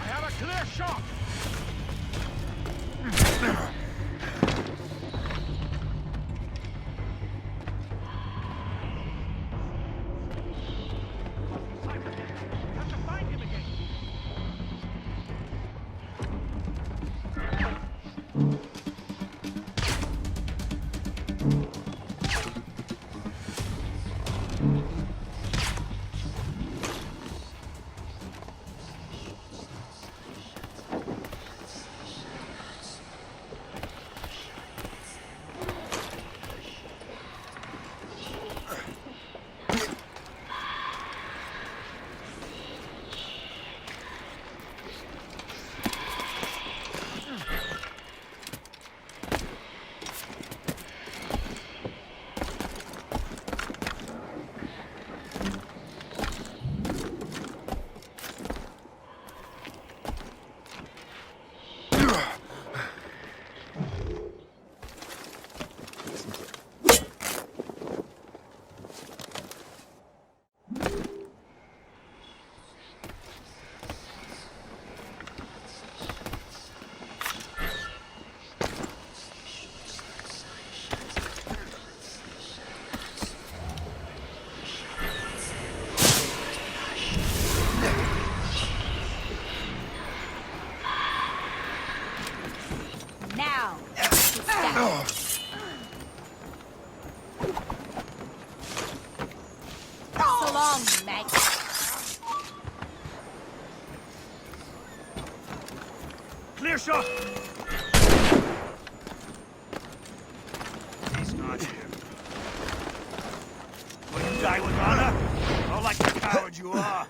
Speaker 14: I have a clear shot.
Speaker 18: Now. So long, mate.
Speaker 14: Clear shot. He's not here. Will you die with honor? Or like the coward you are?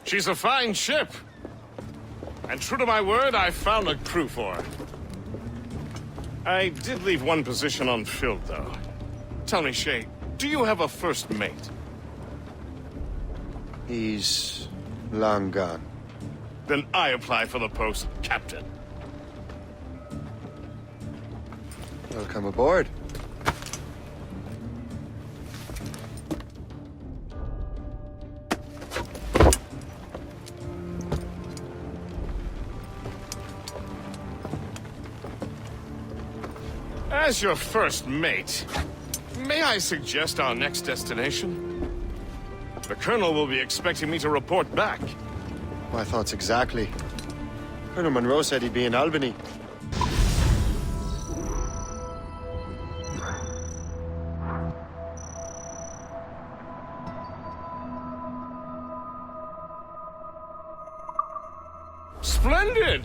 Speaker 11: She's a fine ship. And true to my word, I found a crew for her. I did leave one position unfilled, though. Tell me, Shay, do you have a first mate?
Speaker 1: He's long gone.
Speaker 11: Then I apply for the post of captain.
Speaker 1: Welcome aboard.
Speaker 11: As your first mate, may I suggest our next destination? The Colonel will be expecting me to report back.
Speaker 1: My thoughts exactly. Colonel Monroe said he'd be in Albany.
Speaker 11: Splendid!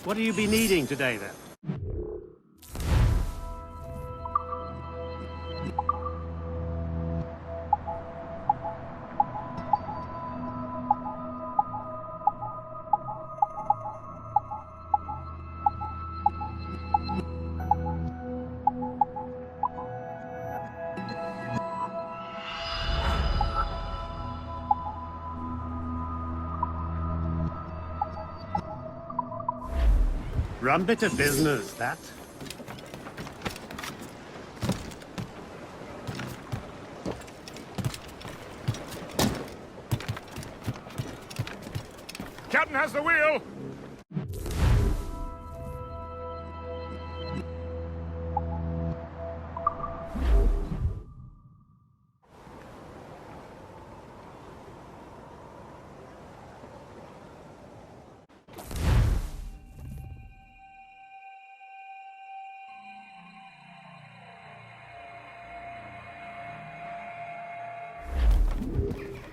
Speaker 21: What do you be needing today, then? Rum bit of business, that.
Speaker 11: Captain has the wheel!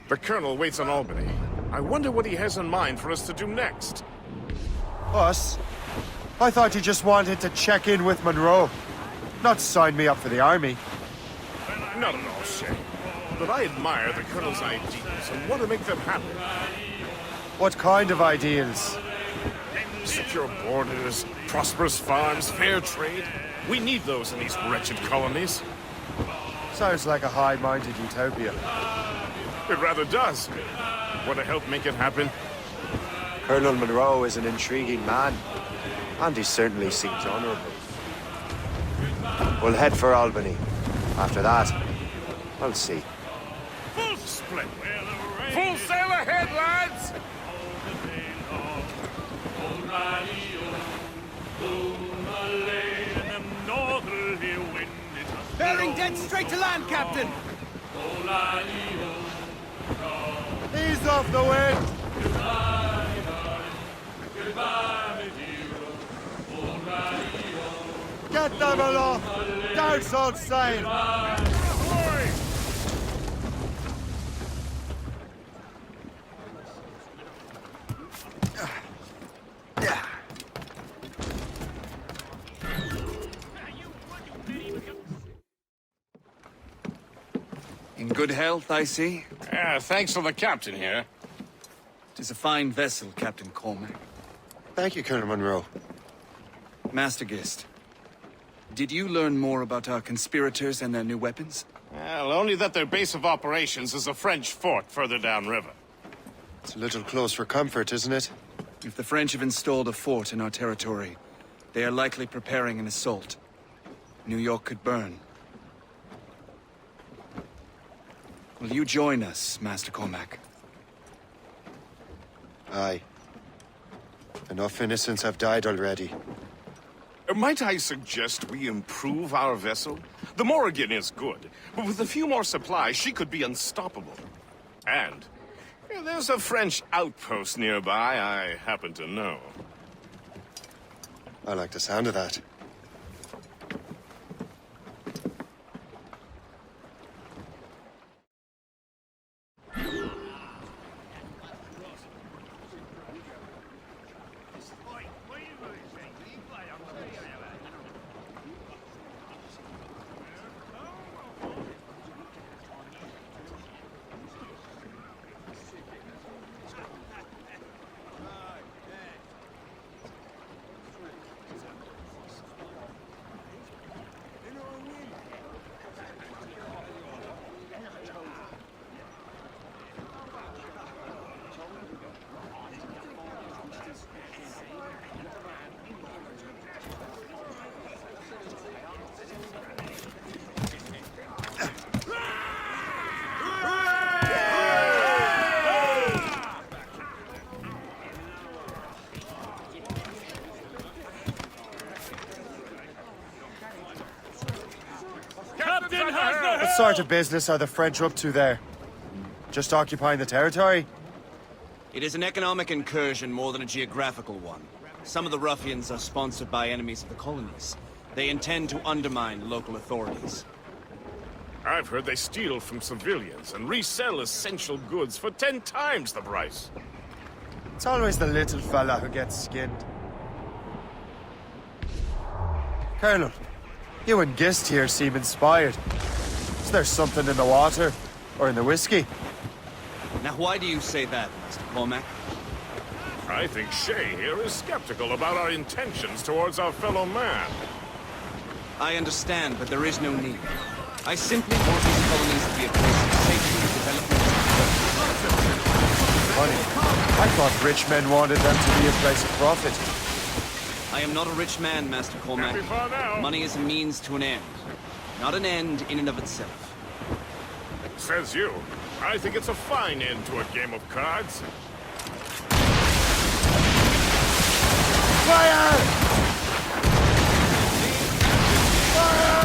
Speaker 11: The Colonel waits on Albany. I wonder what he has in mind for us to do next.
Speaker 4: Us? I thought you just wanted to check in with Monroe. Not sign me up for the army.
Speaker 11: Not at all, Shay. But I admire the Colonel's ideas and want to make them happen.
Speaker 4: What kind of ideals?
Speaker 11: Secure borders, prosperous farms, fair trade. We need those in these wretched colonies.
Speaker 4: Sounds like a high-minded utopia.
Speaker 11: It rather does. Want to help make it happen?
Speaker 1: Colonel Monroe is an intriguing man, and he certainly seems honorable. We'll head for Albany. After that, I'll see.
Speaker 11: Full split! Full sail ahead, lads!
Speaker 14: Bearing dead straight to land, Captain!
Speaker 4: Ease off the wind! Get them aloft! Douse on sail!
Speaker 15: In good health, I see.
Speaker 11: Thanks to the captain here.
Speaker 15: Tis a fine vessel, Captain Cormac.
Speaker 1: Thank you, Colonel Monroe.
Speaker 15: Master Gist, did you learn more about our conspirators and their new weapons?
Speaker 11: Well, only that their base of operations is a French fort further downriver.
Speaker 1: It's a little close for comfort, isn't it?
Speaker 15: If the French have installed a fort in our territory, they are likely preparing an assault. New York could burn. Will you join us, Master Cormac?
Speaker 1: Aye. Enough innocents have died already.
Speaker 11: Might I suggest we improve our vessel? The Morrigan is good, but with a few more supplies, she could be unstoppable. And there's a French outpost nearby I happen to know.
Speaker 1: I like the sound of that. What sort of business are the French up to there? Just occupying the territory?
Speaker 16: It is an economic incursion more than a geographical one. Some of the ruffians are sponsored by enemies of the colonies. They intend to undermine local authorities.
Speaker 11: I've heard they steal from civilians and resell essential goods for 10 times the price.
Speaker 4: It's always the little fella who gets skinned. Colonel, you and Gist here seem inspired. Is there something in the water? Or in the whiskey?
Speaker 16: Now why do you say that, Master Cormac?
Speaker 11: I think Shay here is skeptical about our intentions towards our fellow man.
Speaker 16: I understand, but there is no need. I simply want these colonies to be a place of safety, development, and
Speaker 4: Funny. I thought rich men wanted them to be a place of profit.
Speaker 16: I am not a rich man, Master Cormac.
Speaker 11: Happy far now.
Speaker 16: Money is a means to an end, not an end in and of itself.
Speaker 11: Says you. I think it's a fine end to a game of cards.
Speaker 4: Fire! Fire!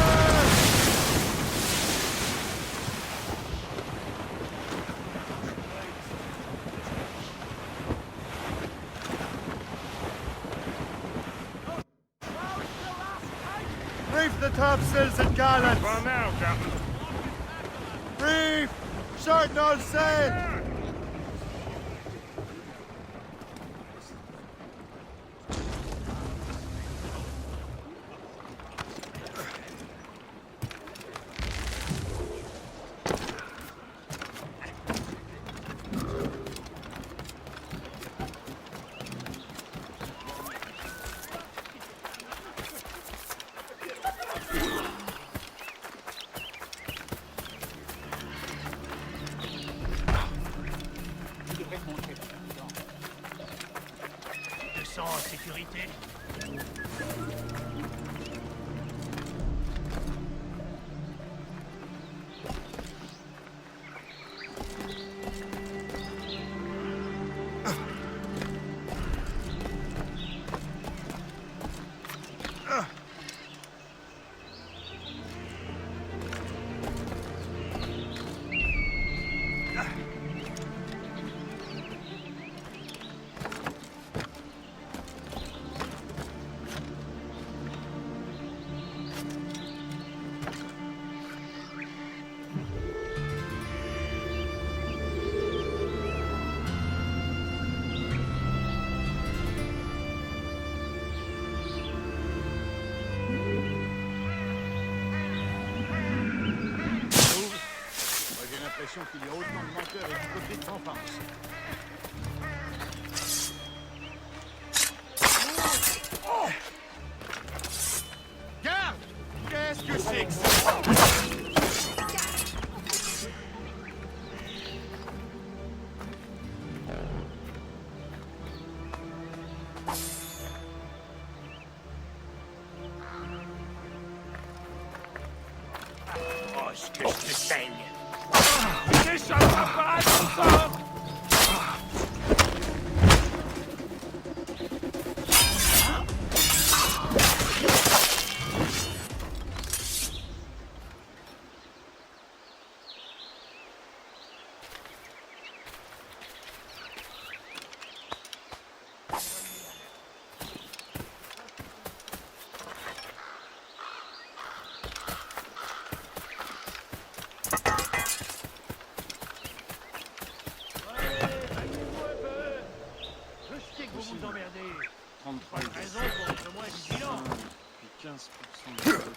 Speaker 4: Reef the topsails and gallants!
Speaker 11: For now, Captain.
Speaker 4: Reef! Short no sail!
Speaker 14: En sécurité. Qu'il y a autant de menteurs et d'hypocrites qu'en France.
Speaker 4: Garde! Qu'est-ce que c'est que ça?
Speaker 14: Oh, ce que je te saigne! N'échappera pas à ton sort! Vous vous emmerdez. 33 raison pour être moins vigilant. 15% de total.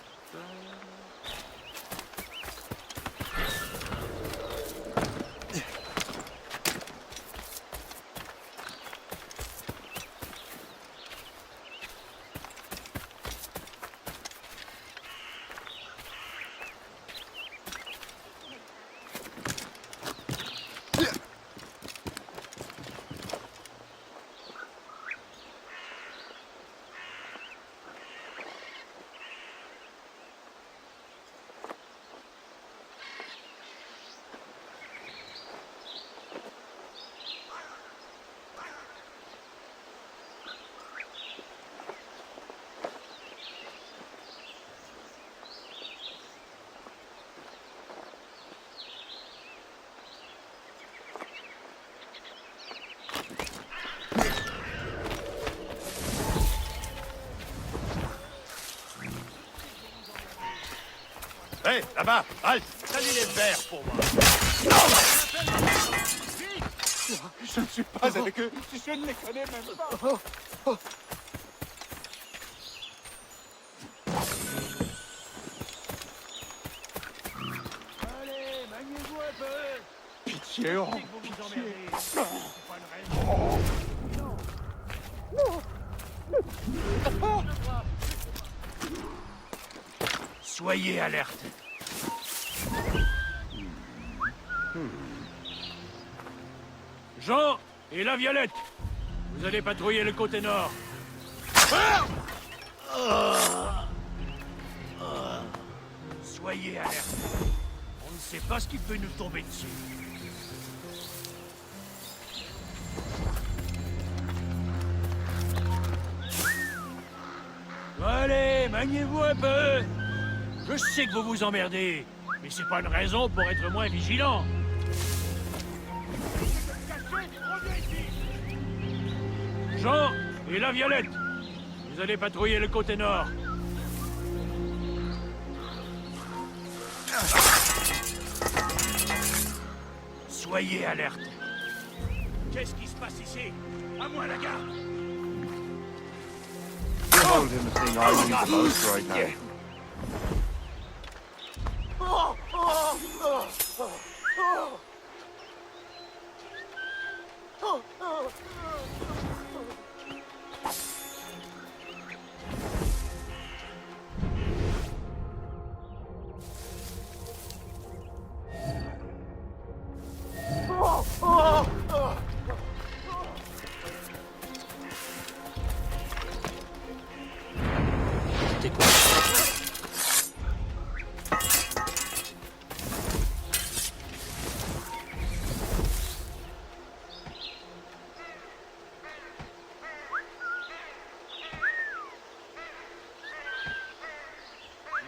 Speaker 14: Hé, là-bas, halte! Salis les verres pour moi!
Speaker 4: Je ne suis pas avec eux. Je ne les connais même pas.
Speaker 14: Allez, maniez-vous un peu!
Speaker 4: Pitié, oh,
Speaker 14: Vous vous emmerdez.
Speaker 4: pitié.
Speaker 14: C'est pas une raison. Soyez alerte. Jean et la Violette, vous allez patrouiller le côté nord. Soyez alerte. On ne sait pas ce qui peut nous tomber dessus. Allez, maniez-vous un peu. Je sais que vous vous emmerdez, mais c'est pas une raison pour être moins vigilant. Jean et la Violette, vous allez patrouiller le côté nord. Soyez alerte. Qu'est-ce qui se passe ici? À moi la garde.
Speaker 1: Hold him a thing I need the most right now.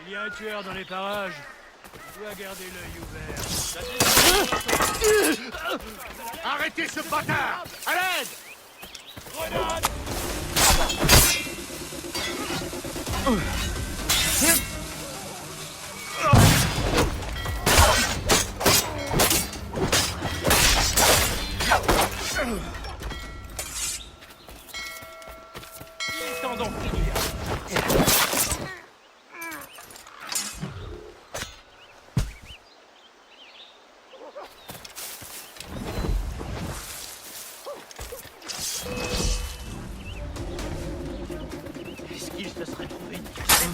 Speaker 14: Il y a un tueur dans les parages. Je dois garder l'œil ouvert.
Speaker 4: Arrêtez ce bâtard! À l'aide!
Speaker 14: Grenade! Il est temps d'en finir. Est-ce qu'il se serait trouvé une cassette?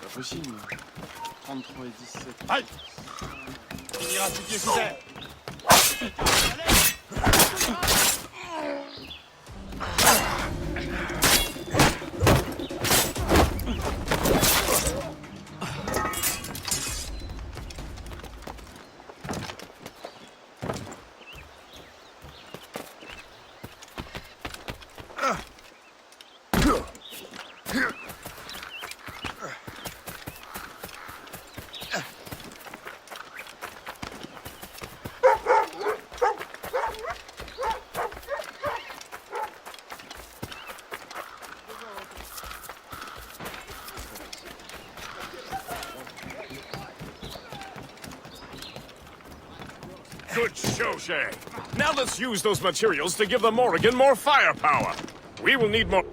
Speaker 2: Pas possible. 33 et 17.
Speaker 14: Halt! On ira sous pied sous terre.
Speaker 11: Good show, Shay. Now let's use those materials to give the Morrigan more firepower. We will need more...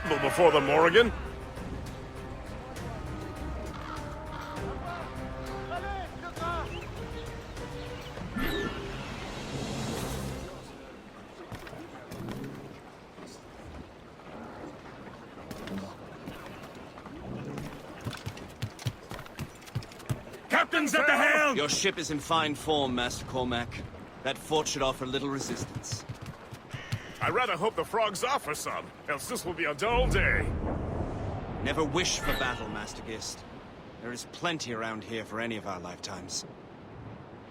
Speaker 11: Tremble before the Morrigan.
Speaker 14: Captain's at the helm!
Speaker 16: Your ship is in fine form, Master Cormac. That fort should offer little resistance.
Speaker 11: I rather hope the frogs offer some, else this will be a dull day.
Speaker 16: Never wish for battle, Master Gist. There is plenty around here for any of our lifetimes.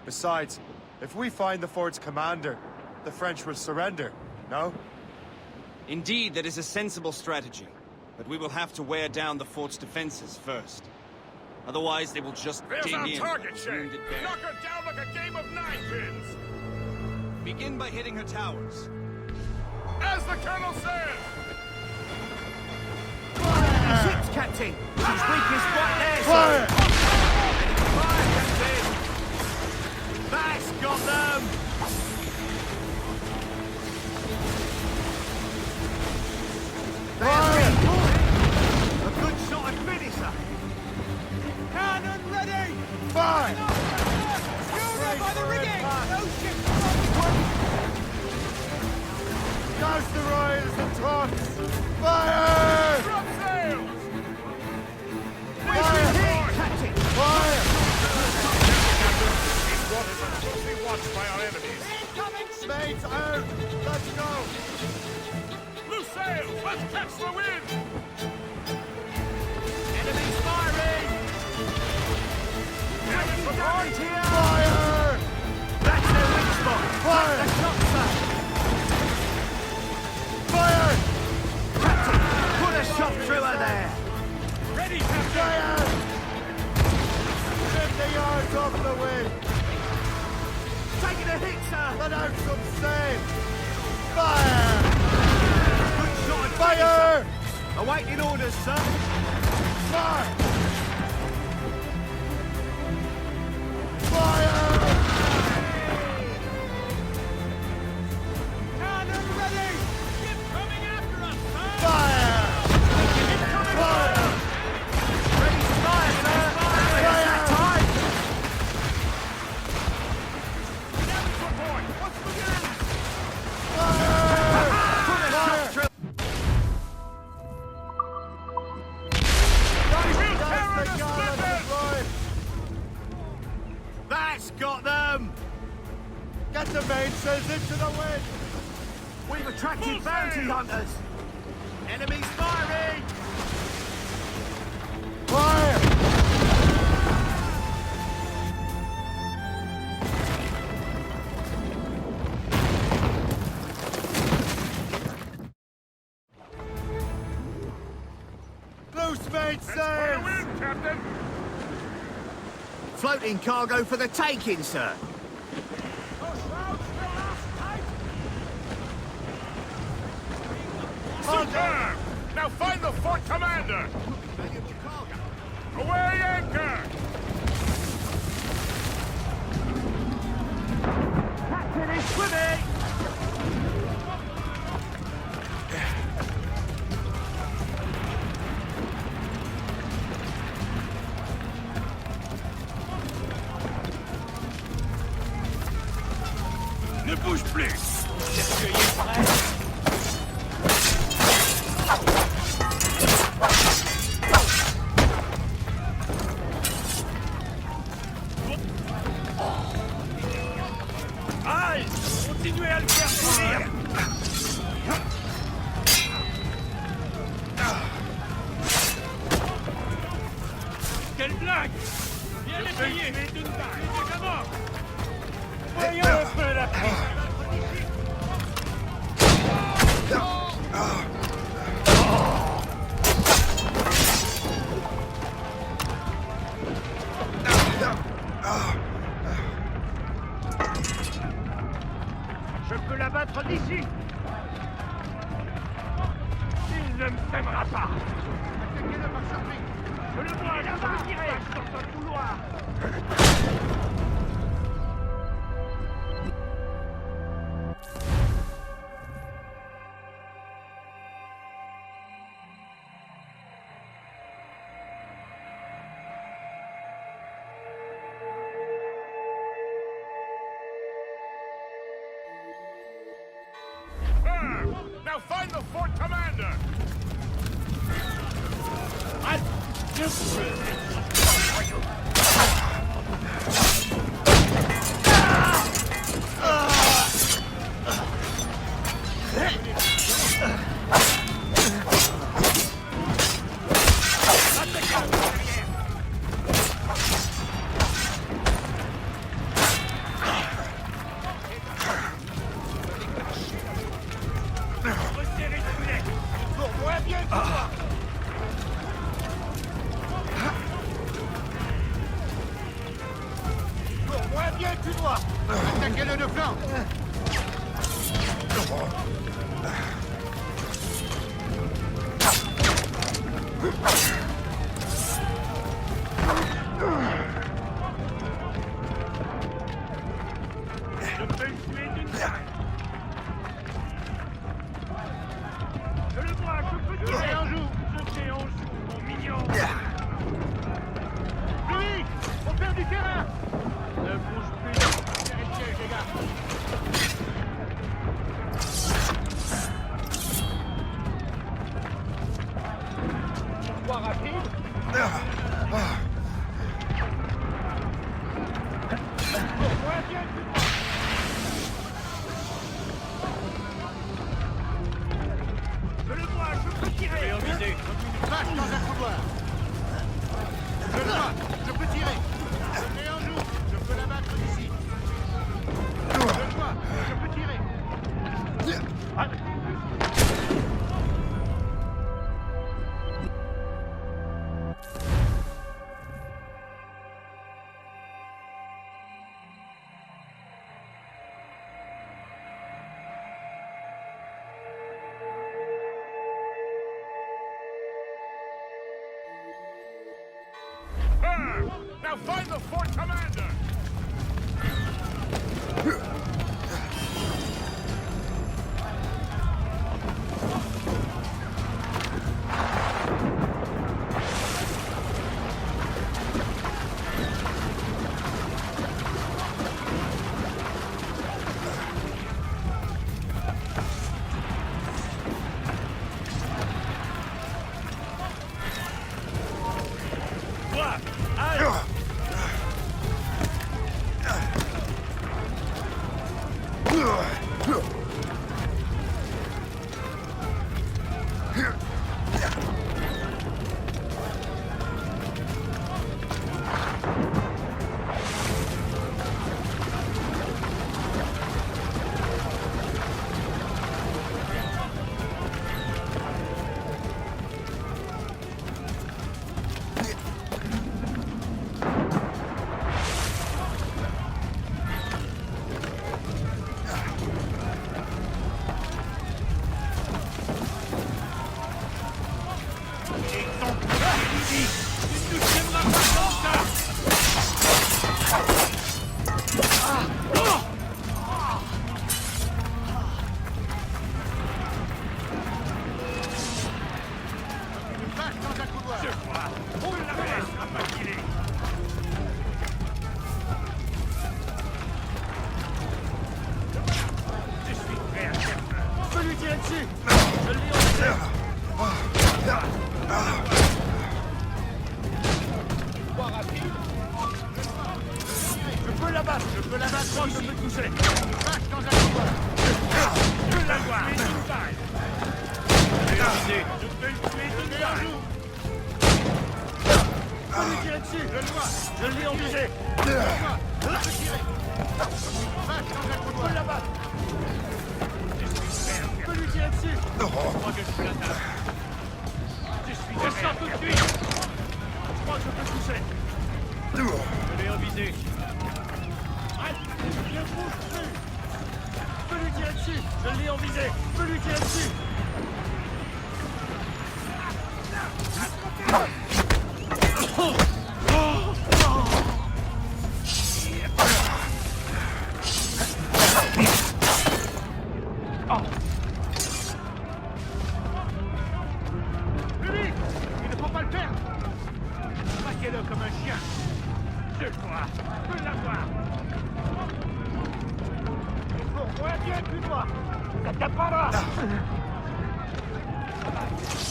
Speaker 4: Besides, if we find the fort's commander, the French will surrender, no?
Speaker 16: Indeed, that is a sensible strategy. But we will have to wear down the fort's defenses first. Otherwise, they will just
Speaker 11: There's
Speaker 16: dig
Speaker 11: our
Speaker 16: in.
Speaker 11: target, Shay! Knock her down like a game of ninepins!
Speaker 16: Begin by hitting her towers.
Speaker 11: As the Colonel said!
Speaker 14: Ships, Captain! She's weakest right there,
Speaker 4: Fire!
Speaker 14: sir! Fire, Captain! That's got them!
Speaker 4: Fire!
Speaker 14: A good shot and finisher! Cannon ready!
Speaker 4: Fire!
Speaker 14: Fury by the rigging! No ship!
Speaker 4: Douse the royals and tops! Fire!
Speaker 11: Drop sails!
Speaker 14: Fire! Captain!
Speaker 4: Fire!
Speaker 11: These waters are closely watched by our enemies.
Speaker 4: Mates out! Let's go!
Speaker 11: Loose sails! Let's catch the wind!
Speaker 14: Enemies firing!
Speaker 11: Damage for
Speaker 14: Damage here!
Speaker 4: Fire!
Speaker 14: That's their weak spot!
Speaker 4: Fire!
Speaker 14: The shot, sir!
Speaker 4: Fire!
Speaker 14: Captain, put a shot through her there! Ready, Captain!
Speaker 4: Fire! 50 yards off the wind!
Speaker 14: Taking a hit, sir!
Speaker 4: Let out some sail! Fire!
Speaker 14: Good shot and
Speaker 4: Fire!
Speaker 14: finisher. Awaiting orders, sir!
Speaker 4: Fire! Fire!
Speaker 14: Cannon ready! Ship coming after us, sir!
Speaker 4: Fire! Fire!
Speaker 14: Ready to fire, sir!
Speaker 4: Fire!
Speaker 14: Time!
Speaker 11: Damage report! What's the news?
Speaker 4: Fire!
Speaker 14: Put a shot through! That's got them!
Speaker 4: Get the mainsails into the wind!
Speaker 14: We've attracted bounty hunters! Enemies firing!
Speaker 4: Fire! Loose mainsails!
Speaker 11: Wind, Captain!
Speaker 14: Floating cargo for the taking, sir!
Speaker 11: Superb! Now find the fort commander! Away anchor!
Speaker 14: Captain is swimming!
Speaker 11: Ne bouge plus!
Speaker 14: Allez! Continuez à le faire courir! Quelle blague! Bien essayé! Il est déjà mort! Voyons un peu la Je peux l'abattre d'ici. Il ne me sèmera pas. Je le vois là-bas, dans un couloir.
Speaker 11: Now find the fort commander!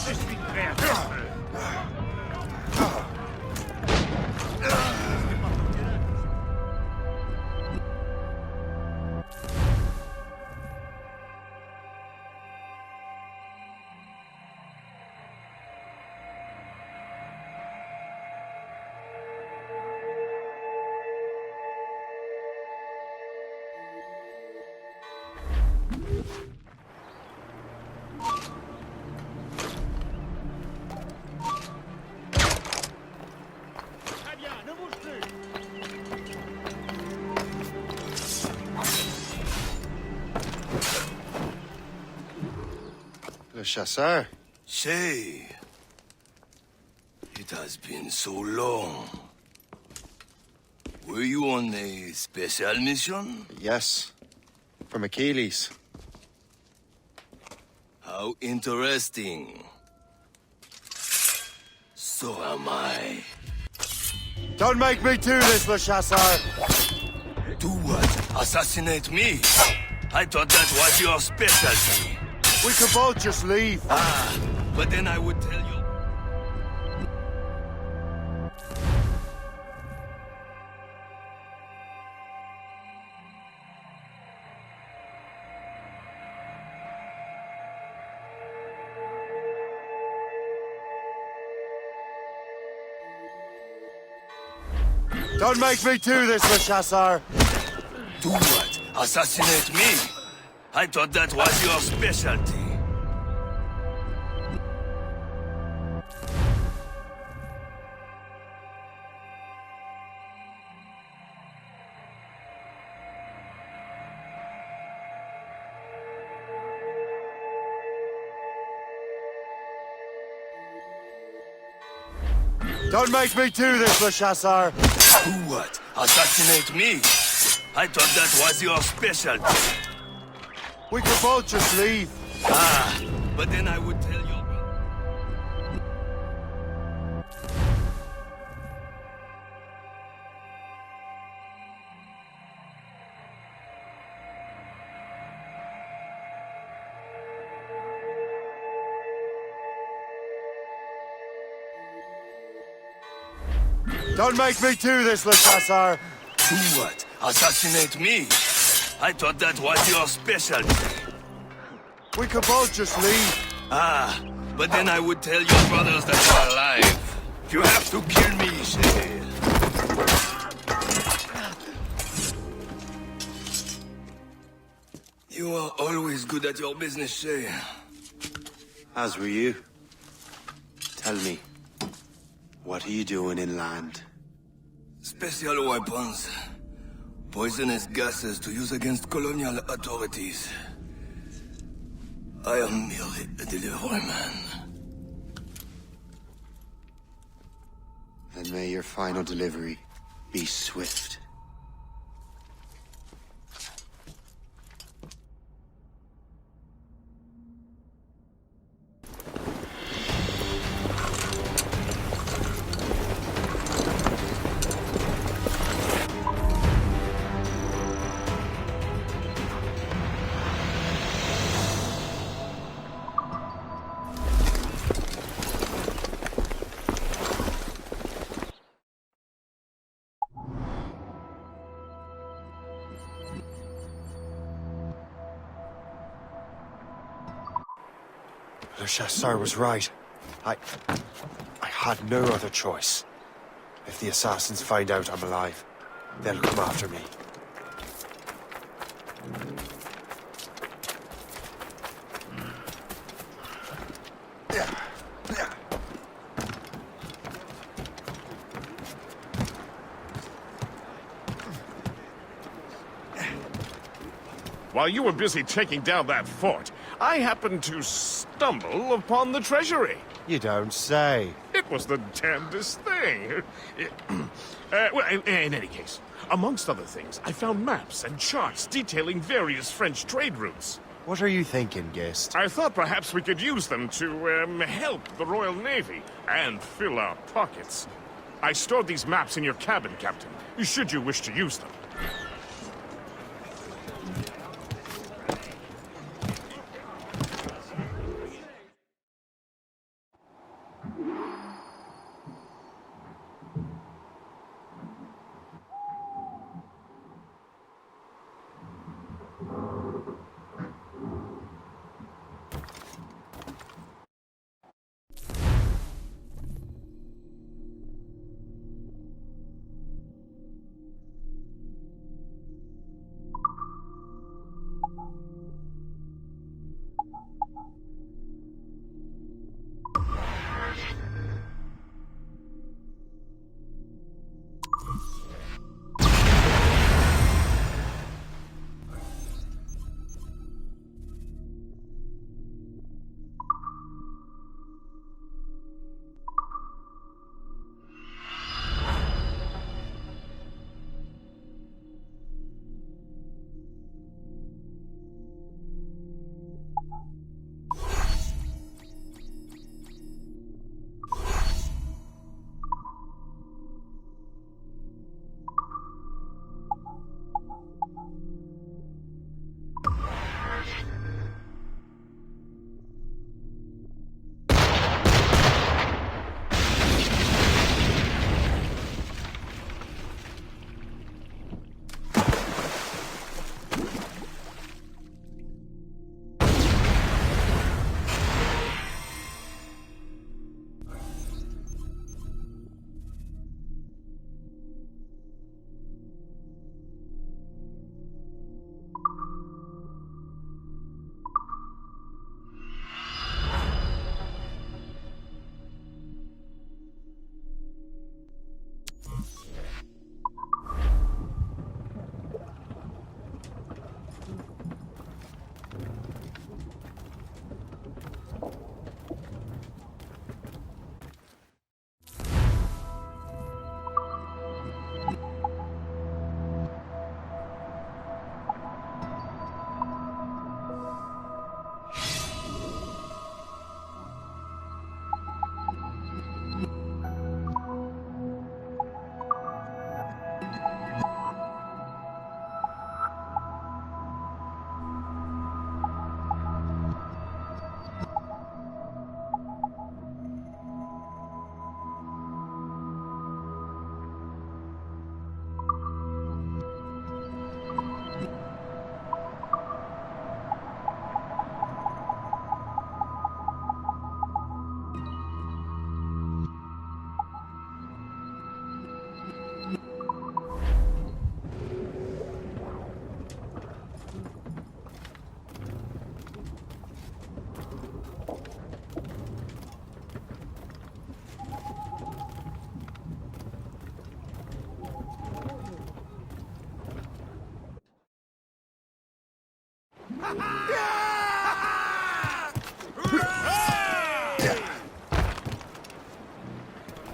Speaker 11: Je suis prêt à faire feu.
Speaker 1: Le Chasseur.
Speaker 3: Shay. It has been so long. Were you on a special mission?
Speaker 1: Yes. From Achilles.
Speaker 3: How interesting. So am I.
Speaker 1: Don't make me do this, Le Chasseur!
Speaker 3: Do what? Assassinate me? I thought that was your specialty.
Speaker 1: We could both just leave.
Speaker 3: Ah, but then I would tell you.
Speaker 1: Don't make me do this, Le Chasseur!
Speaker 3: Do what? Assassinate me? I thought that was your specialty.
Speaker 1: Don't make me do this, Le Chasseur!
Speaker 3: Do what? Assassinate me? I thought that was your specialty.
Speaker 1: We could both just leave.
Speaker 3: Ah, but then I would tell you.
Speaker 1: Don't make me do this, Le Chasseur!
Speaker 3: Do what? Assassinate me? I thought that was your specialty.
Speaker 1: We could both just leave.
Speaker 3: Ah, but then I would tell your brothers that you're alive. You have to kill me, Shay. You are always good at your business, Shay.
Speaker 1: As were you. Tell me, what are you doing inland?
Speaker 3: Special weapons. Poisonous gases to use against colonial authorities. I am merely a delivery man.
Speaker 1: Then may your final delivery be swift. Le Chasseur was right. I had no other choice. If the assassins find out I'm alive, they'll come after me.
Speaker 11: While you were busy taking down that fort, I happened to stumble upon the treasury.
Speaker 1: You don't say.
Speaker 11: It was the damnedest thing. Well, in any case, amongst other things, I found maps and charts detailing various French trade routes.
Speaker 1: What are you thinking, Gist?
Speaker 11: I thought perhaps we could use them to help the Royal Navy and fill our pockets. I stored these maps in your cabin, Captain, should you wish to use them.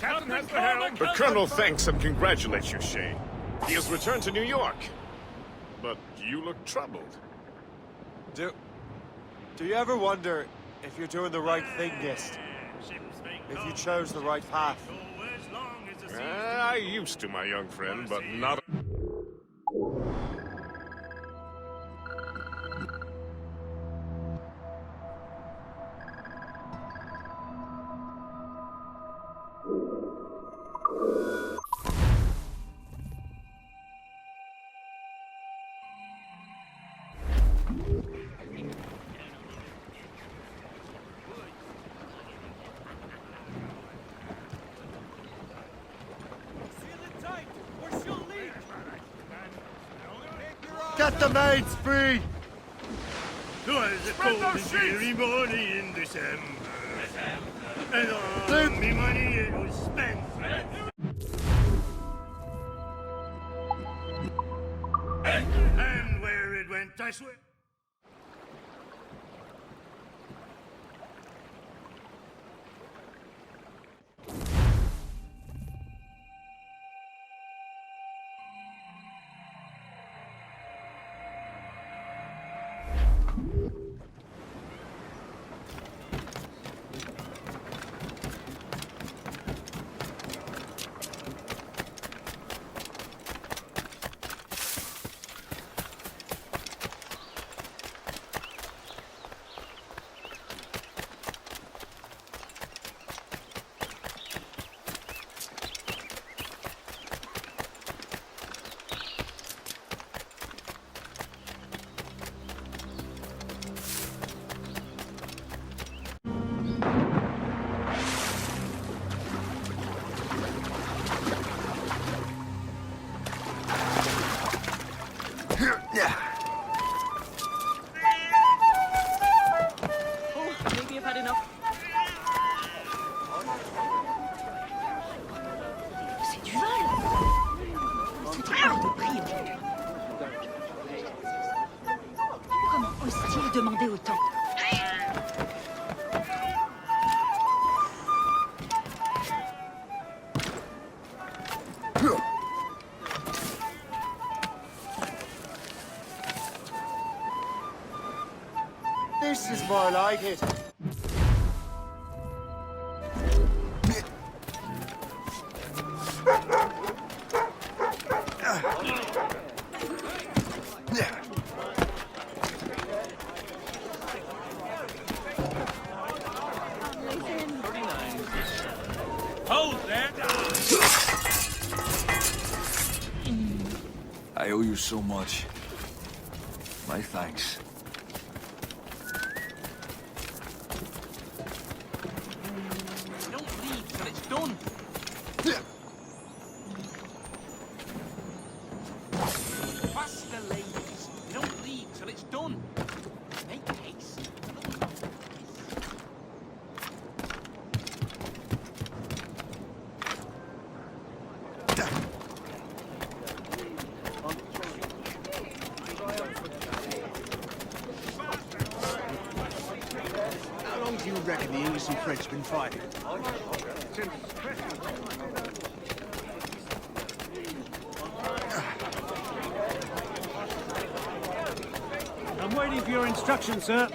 Speaker 11: Captain has the helm. The Colonel thanks and congratulates you, Shay. He has returned to New York. But you look troubled.
Speaker 4: Do you ever wonder if you're doing the right thing, Gist? If you chose the right path?
Speaker 11: I used to, my young friend, but not...
Speaker 4: Get the mates free!
Speaker 3: Twas a cold and dreary morning in December, and all me money it was spent. And where it went, I swear.
Speaker 5: Maybe I've had enough.
Speaker 19: C'est du vol! C'était hors de prix aujourd'hui. Comment ose-t-il demander autant?
Speaker 4: This is more like it.
Speaker 14: Hold there!
Speaker 12: I owe you so much. My thanks.
Speaker 14: Don't leave till it's done. Faster, ladies. Don't leave till it's done. Make haste.
Speaker 12: How long do you reckon the English and French been fighting?
Speaker 21: I'm waiting for your instructions, sir.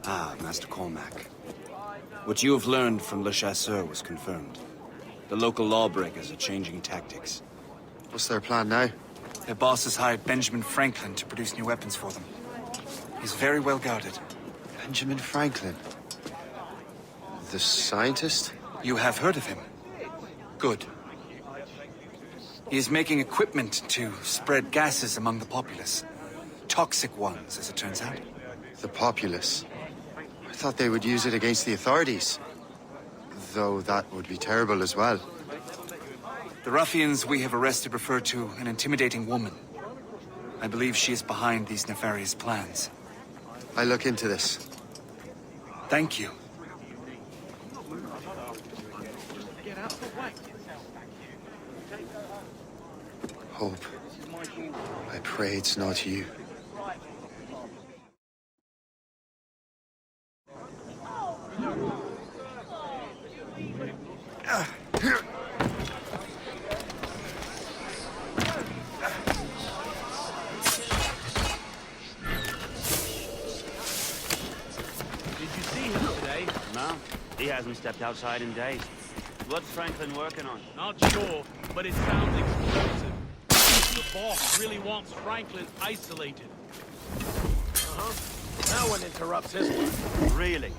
Speaker 16: Ah, Master Cormac. What you have learned from Le Chasseur was confirmed. The local lawbreakers are changing tactics.
Speaker 1: What's their plan now?
Speaker 15: Their boss has hired Benjamin Franklin to produce new weapons for them. He's very well guarded.
Speaker 1: Benjamin Franklin? The scientist?
Speaker 15: You have heard of him? Good. He is making equipment to spread gases among the populace. Toxic ones, as it turns out.
Speaker 1: The populace? I thought they would use it against the authorities. Though that would be terrible as well.
Speaker 15: The ruffians we have arrested refer to an intimidating woman. I believe she is behind these nefarious plans.
Speaker 1: I'll look into this.
Speaker 15: Thank you.
Speaker 1: Hope. I pray it's not you.
Speaker 21: He hasn't stepped outside in days. What's Franklin working on?
Speaker 14: Not sure, but it sounds explosive. The boss really wants Franklin isolated.
Speaker 3: No one interrupts his work.
Speaker 21: Really?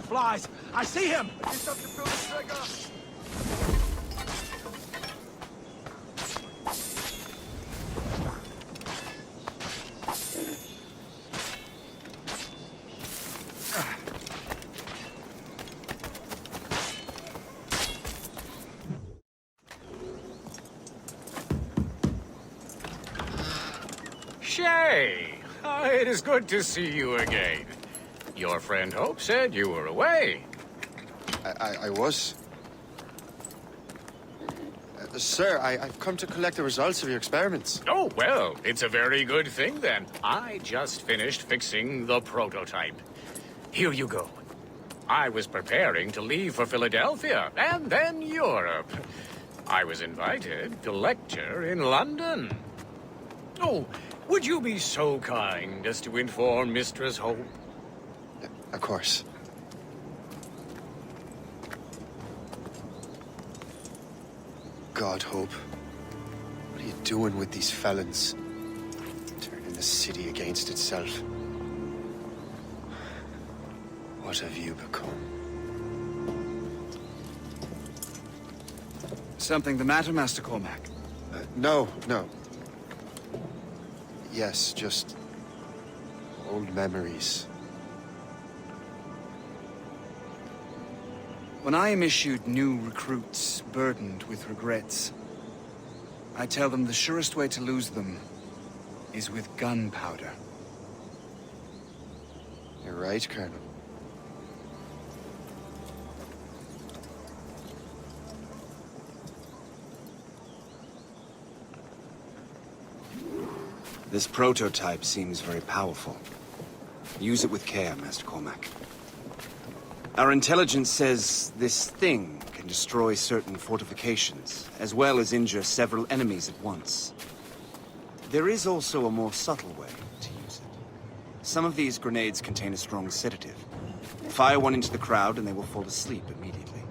Speaker 3: Flies! I see him! He's up to pull the trigger!
Speaker 10: Shay! It is good to see you again. Your friend Hope said you were away.
Speaker 1: I was. Sir, I've come to collect the results of your experiments.
Speaker 10: Oh, well, it's a very good thing then. I just finished fixing the prototype. Here you go. I was preparing to leave for Philadelphia and then Europe. I was invited to lecture in London. Oh, would you be so kind as to inform Mistress Hope?
Speaker 1: Of course. God, Hope. What are you doing with these felons? Turning the city against itself. What have you become?
Speaker 15: Something the matter, Master Cormac?
Speaker 1: No. Yes, just old memories.
Speaker 15: When I am issued new recruits burdened with regrets, I tell them the surest way to lose them is with gunpowder.
Speaker 1: You're right, Colonel.
Speaker 16: This prototype seems very powerful. Use it with care, Master Cormac. Our intelligence says this thing can destroy certain fortifications, as well as injure several enemies at once. There is also a more subtle way to use it. Some of these grenades contain a strong sedative. Fire one into the crowd and they will fall asleep immediately.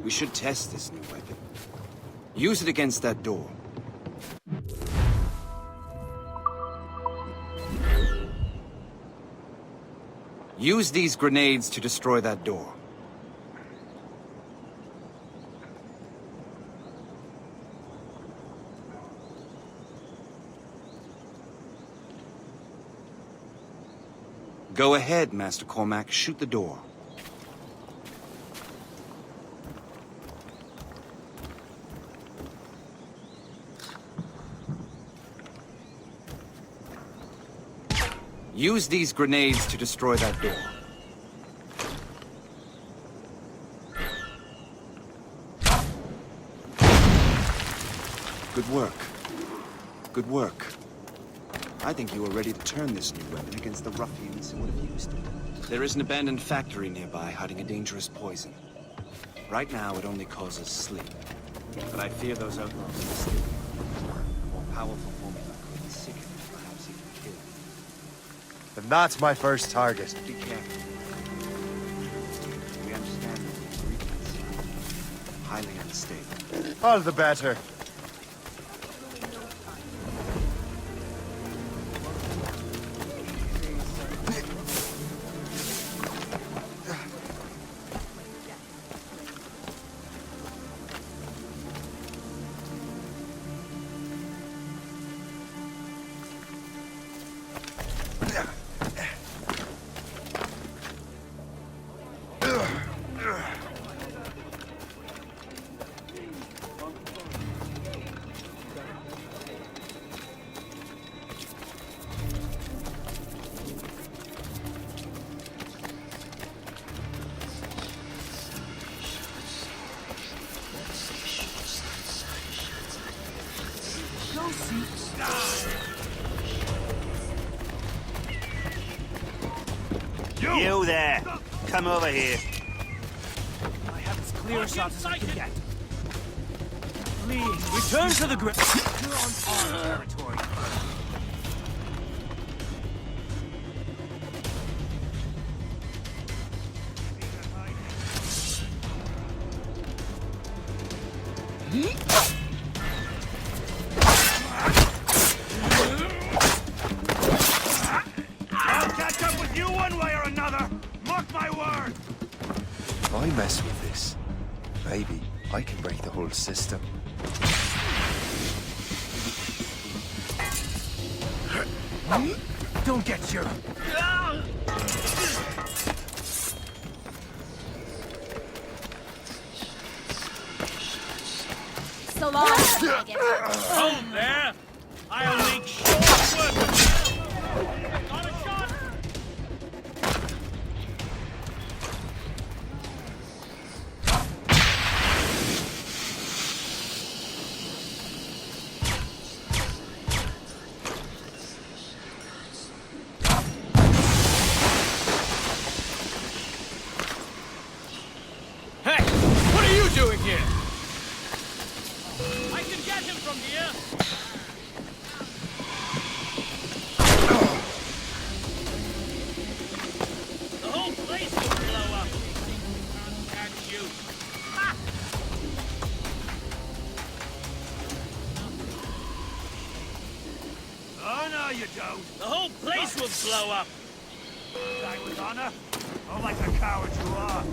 Speaker 16: We should test this new weapon. Use it against that door. Use these grenades to destroy that door. Go ahead, Master Cormac. Shoot the door. Use these grenades to destroy that door. Good work. Good work. I think you are ready to turn this new weapon against the ruffians who would have used it. There is an abandoned factory nearby hiding a dangerous poison. Right now, it only causes sleep. But I fear those outlaws are mistaken. A more powerful formula could sicken, perhaps even kill.
Speaker 4: And that's my first target.
Speaker 16: Be careful. We understand that the ingredients are highly unstable.
Speaker 4: All the better.
Speaker 3: You there! Come over here.
Speaker 14: I have as clear a shot as I can get. Please, return to the grip. You're on our territory.
Speaker 3: I'll catch up with you one way or another! Mark my word!
Speaker 1: If I mess with this, maybe I can break the whole system.
Speaker 14: Don't get your...
Speaker 18: So long, faggot.
Speaker 14: Hold there! I'll make short work of you! Got a shot!
Speaker 6: Hey! What are you doing here?
Speaker 14: I can get him from here! The whole place will blow up! Can't catch you! Ha!
Speaker 3: Oh, no, you don't.
Speaker 14: The whole place will blow up!
Speaker 3: Die with honor? Oh, like the coward you are.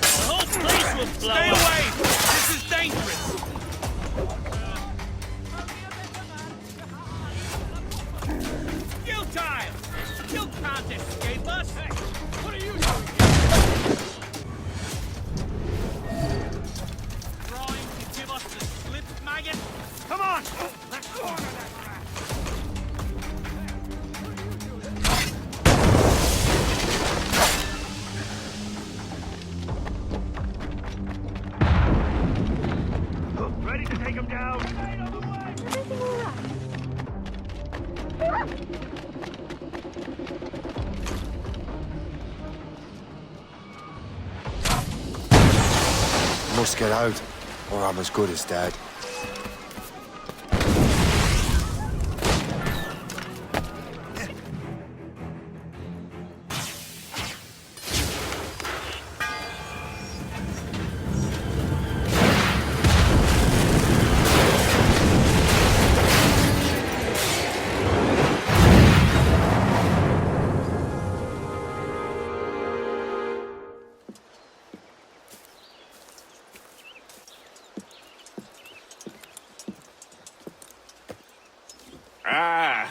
Speaker 14: The whole place will blow
Speaker 6: Stay
Speaker 14: up!
Speaker 6: away! This is dangerous!
Speaker 14: Futile! You can't escape us!
Speaker 6: What are you doing here?
Speaker 14: Trying to give us the slip, maggot?
Speaker 3: Come on! Let's corner that rat! Ready to take him down?
Speaker 18: Everything all right?
Speaker 1: Must get out, or I'm as good as dead.
Speaker 11: Ah,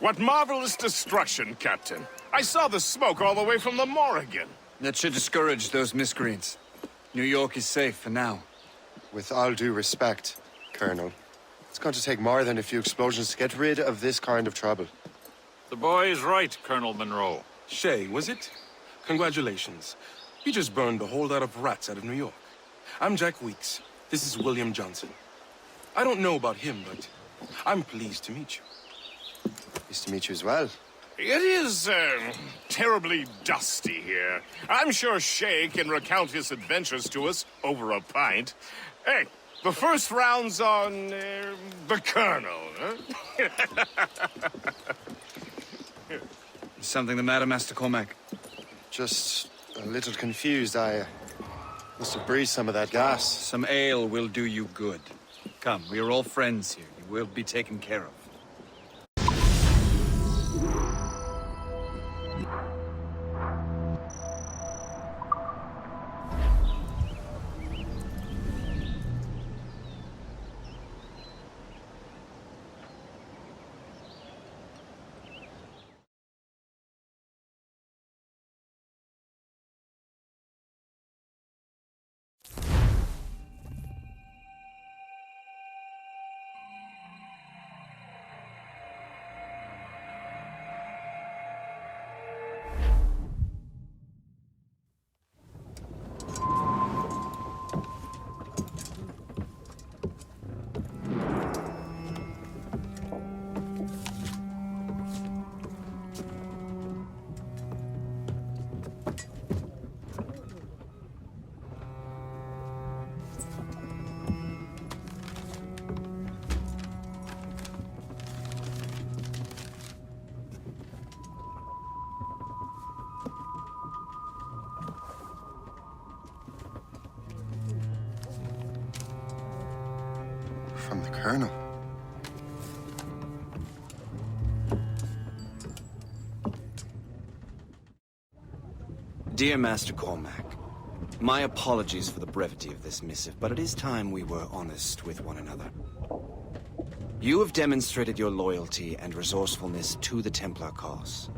Speaker 11: what marvelous destruction, Captain. I saw the smoke all the way from the Morrigan.
Speaker 15: That should discourage those miscreants. New York is safe for now.
Speaker 1: With all due respect, Colonel, it's going to take more than a few explosions to get rid of this kind of trouble.
Speaker 9: The boy is right, Colonel Monroe.
Speaker 22: Shay, was it? Congratulations. You just burned a whole lot of rats out of New York. I'm Jack Weeks. This is William Johnson. I don't know about him, but I'm pleased to meet you.
Speaker 1: Pleased to meet you as well.
Speaker 11: It is, terribly dusty here. I'm sure Shay can recount his adventures to us over a pint. Hey, the first round's on, the Colonel, huh?
Speaker 15: Something the matter, Master Cormac?
Speaker 1: Just a little confused. I must have breathed some of that gas.
Speaker 15: Some ale will do you good. Come, we are all friends here. You will be taken care of.
Speaker 1: From the Colonel.
Speaker 16: Dear Master Cormac, my apologies for the brevity of this missive, but it is time we were honest with one another. You have demonstrated your loyalty and resourcefulness to the Templar cause.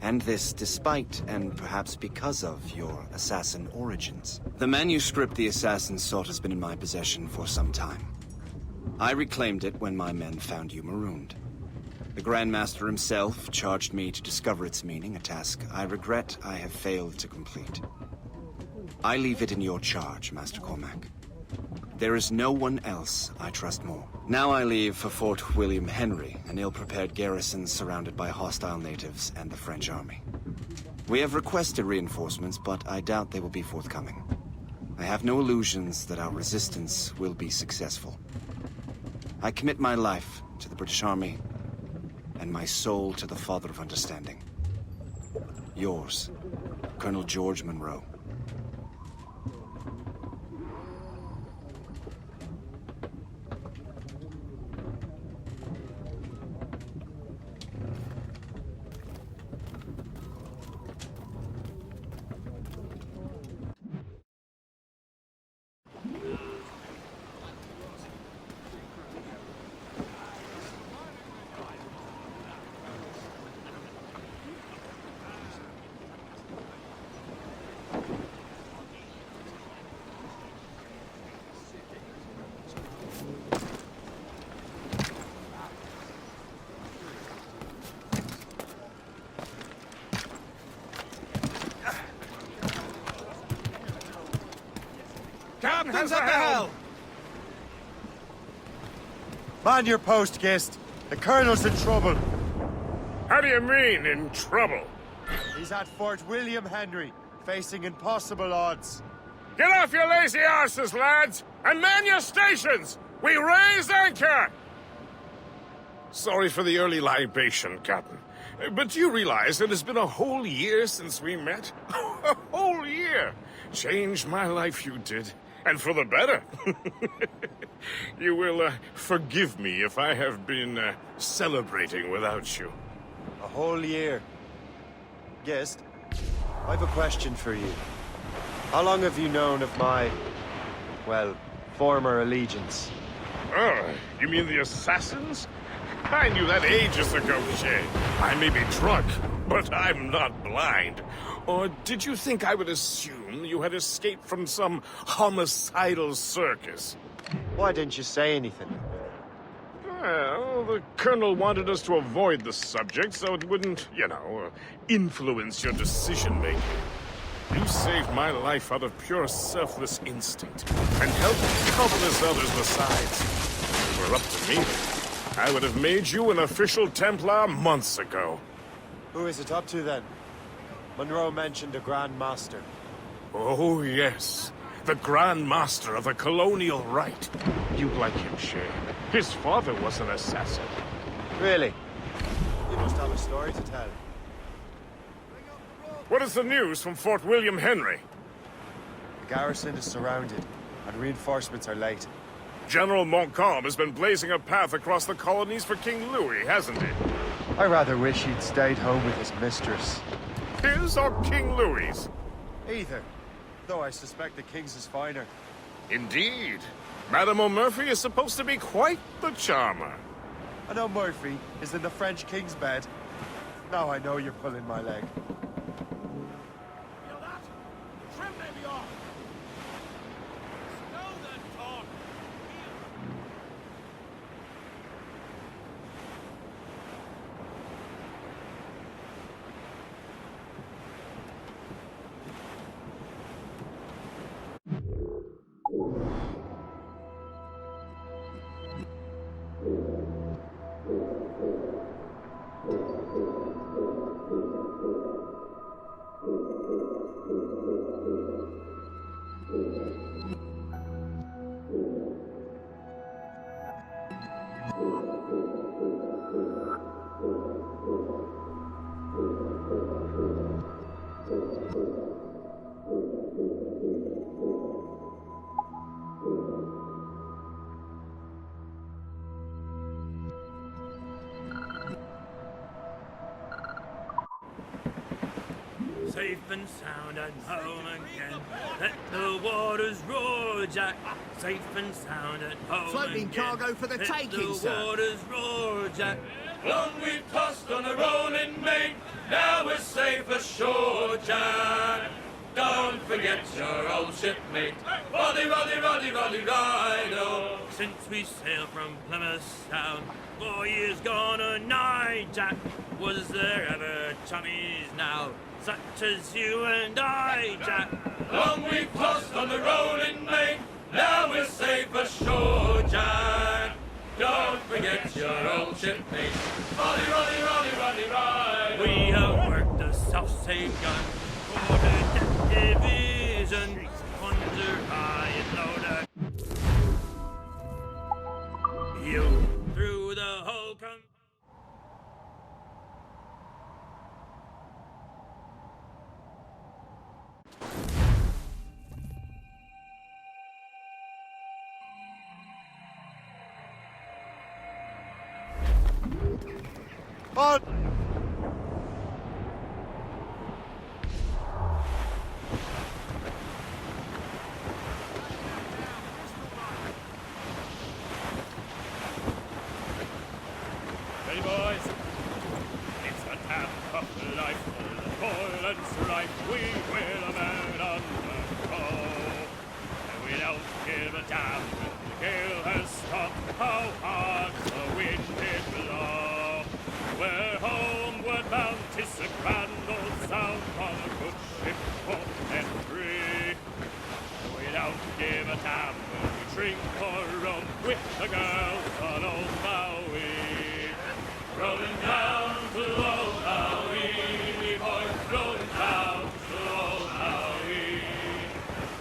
Speaker 16: And this despite, and perhaps because of, your assassin origins. The manuscript the assassin sought has been in my possession for some time. I reclaimed it when my men found you marooned. The Grand Master himself charged me to discover its meaning, a task I regret I have failed to complete. I leave it in your charge, Master Cormac. There is no one else I trust more. Now I leave for Fort William Henry, an ill-prepared garrison surrounded by hostile natives and the French army. We have requested reinforcements, but I doubt they will be forthcoming. I have no illusions that our resistance will be successful. I commit my life to the British Army, and my soul to the Father of Understanding. Yours, Colonel George Monroe.
Speaker 22: Captain's at the helm!
Speaker 4: Man your post, Gist. The Colonel's in trouble.
Speaker 11: How do you mean, in trouble?
Speaker 4: He's at Fort William Henry, facing impossible odds.
Speaker 11: Get off your lazy arses, lads, and man your stations! We raise anchor! Sorry for the early libation, Captain. But do you realize it has been a whole year since we met? A whole year! Changed my life, you did. And for the better. You will forgive me if I have been celebrating without you.
Speaker 4: A whole year. Gist, I've a question for you. How long have you known of my, well, former allegiance?
Speaker 11: Oh, you mean the assassins? I knew that ages ago, Shay. I may be drunk, but I'm not blind. Or did you think I would assume you had escaped from some homicidal circus?
Speaker 1: Why didn't you say anything?
Speaker 11: Well, the Colonel wanted us to avoid the subject so it wouldn't, influence your decision-making. You saved my life out of pure selfless instinct, and helped countless others besides. If it were up to me, I would have made you an official Templar months ago.
Speaker 1: Who is it up to, then? Monroe mentioned a Grand Master.
Speaker 11: Oh, yes. The Grand Master of the Colonial Rite. You like him, Shay. His father was an assassin.
Speaker 1: Really? You must have a story to tell.
Speaker 11: What is the news from Fort William Henry?
Speaker 1: The garrison is surrounded, and reinforcements are late.
Speaker 11: General Montcalm has been blazing a path across the colonies for King Louis, hasn't he?
Speaker 1: I rather wish he'd stayed home with his mistress.
Speaker 11: His or King Louis's?
Speaker 1: Either. Though I suspect the king's is finer.
Speaker 11: Indeed. Madame O'Murphy is supposed to be quite the charmer.
Speaker 1: I know Murphy is in the French king's bed. Now I know you're pulling my leg.
Speaker 14: Feel that? The trim may be off. Stow then, Tom.
Speaker 3: Safe and sound and home again. Let the waters roar, Jack. Safe and sound and home
Speaker 14: Floating
Speaker 3: again.
Speaker 14: cargo for the taking,
Speaker 3: Let
Speaker 14: sir.
Speaker 3: the waters roar, Jack. Long we've tossed on a rolling main. Now we're safe ashore, Jack. Don't forget your old shipmate. Roddy, Roddy, Roddy, Roddy, Rido. Since we sailed from Plymouth Sound, 4 years gone or nigh, Jack. Was there ever chummies now, such as you and I, Jack? Long we've tossed on the rolling main. Now we're safe ashore, Jack. Don't forget your old shipmate. Roddy, Roddy, Roddy, Roddy, Rido. We have worked the South Sea gun for the deck division. Under high and loader. You through the whole country.
Speaker 1: On!
Speaker 3: Hey boys, it's a tap of life, full of toil and strife. We will amend undergo, and we don't give a damn when the gale has stopped. How hard the wind did blow. We're homeward bound, 'tis a grand old sound on a good ship, port and free. We don't give a damn when we drink or rum with the girls on old Maui. Rolling down to old Maui, boys, rolling down to old Maui.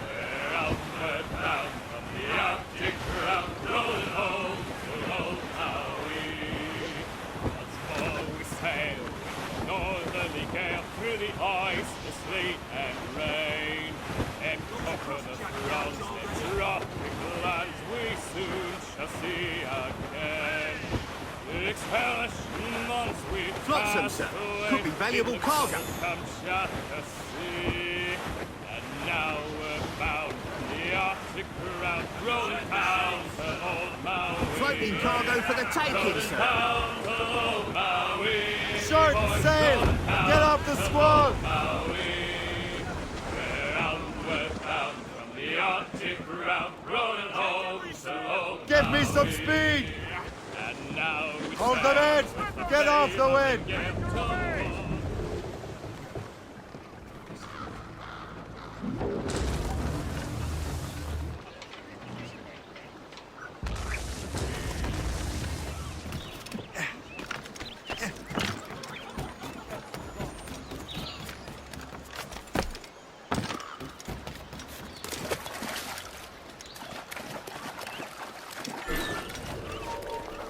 Speaker 3: We're outward bound from the Arctic ground, rolling home to old Maui. Once more we sail with northerly gale through the ice, the sleet and rain, and conquer the frost and tropical lands we soon shall see again. The expedition months we've
Speaker 14: Flotsam,
Speaker 3: passed
Speaker 14: sir.
Speaker 3: away
Speaker 14: Could be valuable
Speaker 3: in the
Speaker 14: cargo.
Speaker 3: Kamchatka Sea. And now we're bound from the Arctic ground, rolling down to old Maui.
Speaker 14: floating cargo for the taking, sir.
Speaker 4: Short sail! Get off the squall! Give me some speed! Hold the edge! Get off the wind!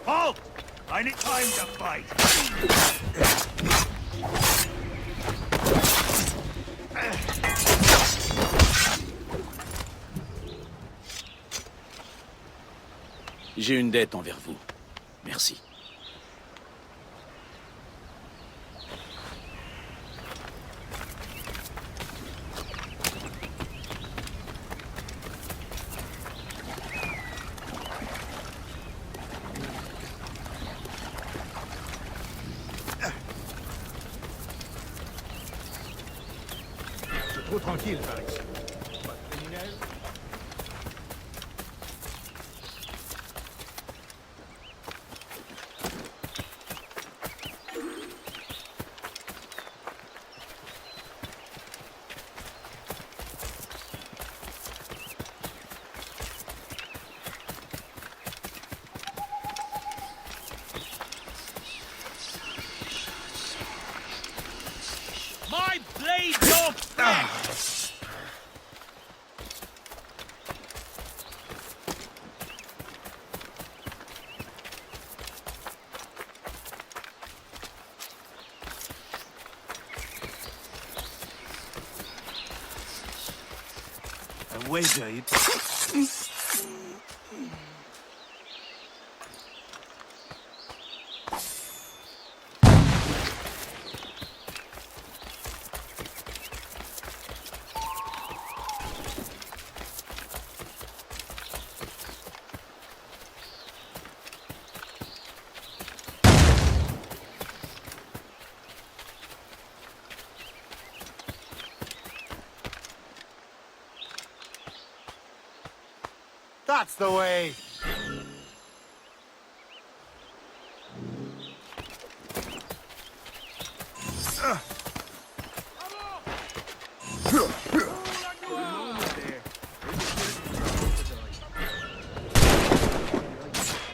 Speaker 14: Halt! I need time to fight. J'ai une dette envers vous. Merci.
Speaker 4: Trop tranquille, par ici. Pas de criminel.
Speaker 14: My blade, your flesh! A wager, you...
Speaker 4: That's the way!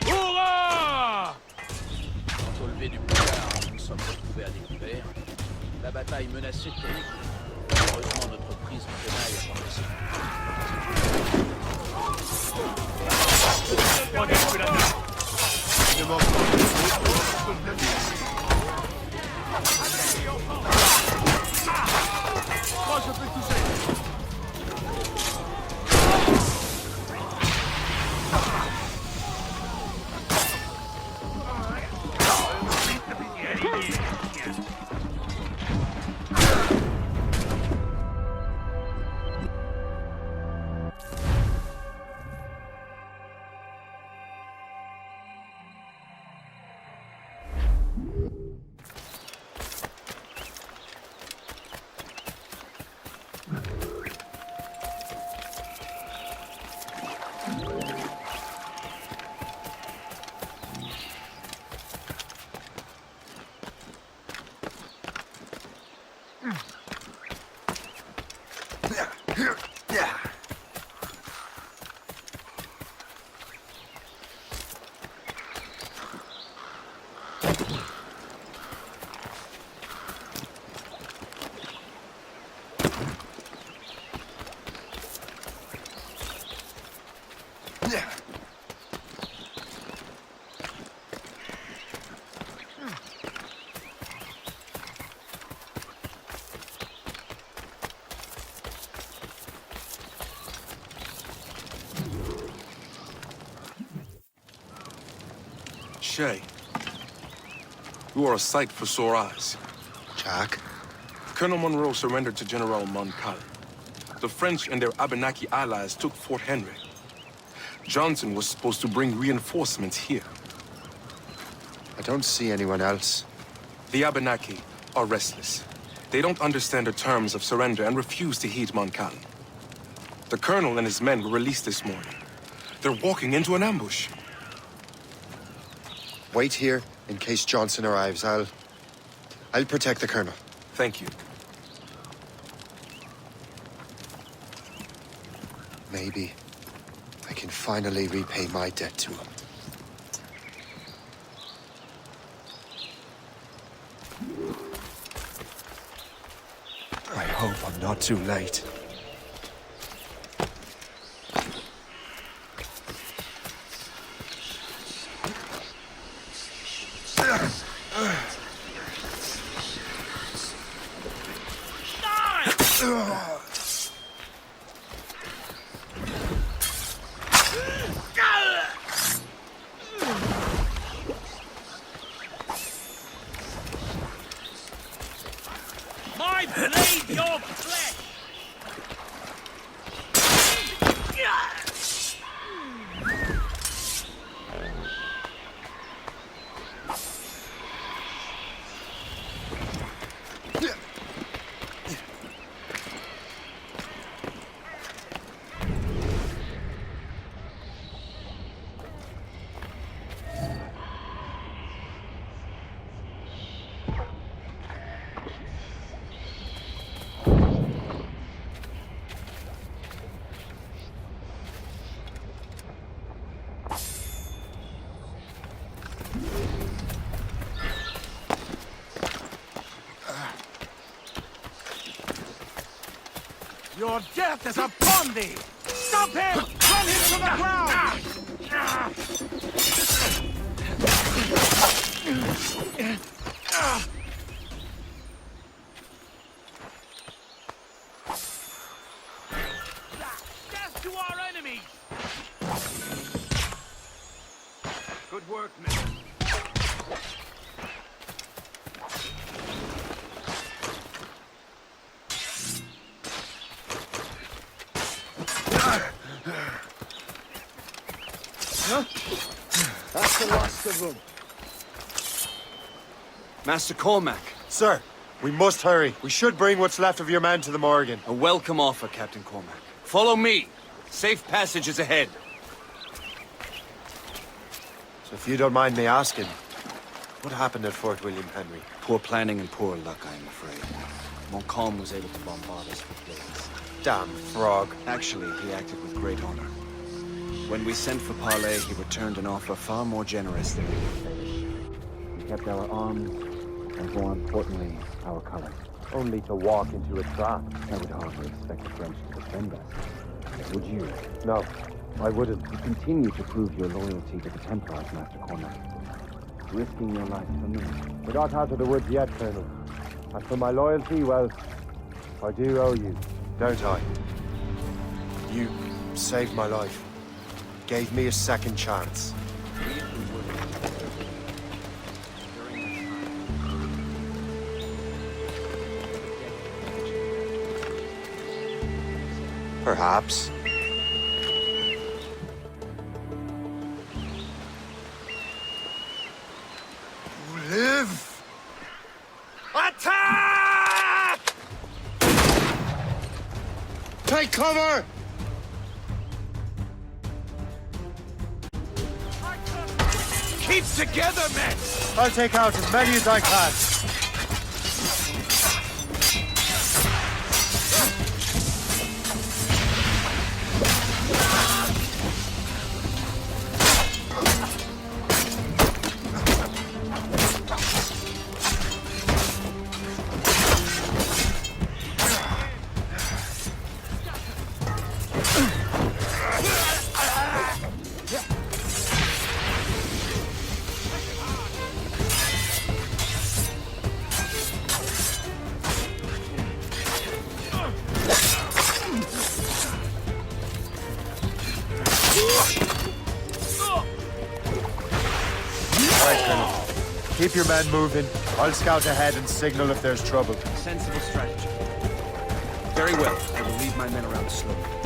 Speaker 14: Hurrah! Au lever du pouvoir, nous nous sommes retrouvés à découvert. La bataille menaçait de tourner. Heureusement, notre prise de tenaille a progressé.
Speaker 22: Shay, you are a sight for sore eyes.
Speaker 1: Jack?
Speaker 22: Colonel Monroe surrendered to General Montcalm. The French and their Abenaki allies took Fort Henry. Johnson was supposed to bring reinforcements here.
Speaker 1: I don't see anyone else.
Speaker 22: The Abenaki are restless. They don't understand the terms of surrender and refuse to heed Montcalm. The colonel and his men were released this morning. They're walking into an ambush.
Speaker 1: Wait here in case Johnson arrives. I'll protect the colonel.
Speaker 22: Thank you.
Speaker 1: Maybe I can finally repay my debt to him. I hope I'm not too late.
Speaker 3: My blade, your flesh!
Speaker 7: Your death is upon thee! Stop him! Run him to the ground!
Speaker 3: Death to our enemies!
Speaker 7: Good work, man.
Speaker 16: That's the last of them. Master Cormac.
Speaker 4: Sir, we must hurry. We should bring what's left of your men to the Morgan.
Speaker 16: A welcome offer, Captain Cormac. Follow me. Safe passage is ahead.
Speaker 4: So if you don't mind me asking, what happened at Fort William Henry?
Speaker 16: Poor planning and poor luck, I am afraid. Montcalm was able to bombard us for days.
Speaker 4: Damn frog.
Speaker 16: Actually, he acted with great honor. When we sent for parley, he returned an offer far more generous than we could pay.
Speaker 8: We kept our arms, and more importantly, our colors.
Speaker 4: Only to walk into a trap.
Speaker 8: I would hardly expect the French to defend us. Would you?
Speaker 4: No, I wouldn't.
Speaker 8: You continue to prove your loyalty to the Templars, Master Cormac. Risking your life for me.
Speaker 4: We're not out of the woods yet, Colonel. As for my loyalty, well, I do owe you, don't I? You saved my life. Gave me a second chance. Perhaps.
Speaker 7: Live! Attack!
Speaker 4: Take cover!
Speaker 7: Keep together, men!
Speaker 4: I'll take out as many as I can. Keep your men moving. I'll scout ahead and signal if there's trouble.
Speaker 16: Sensible strategy. Very well. I will lead my men around slowly.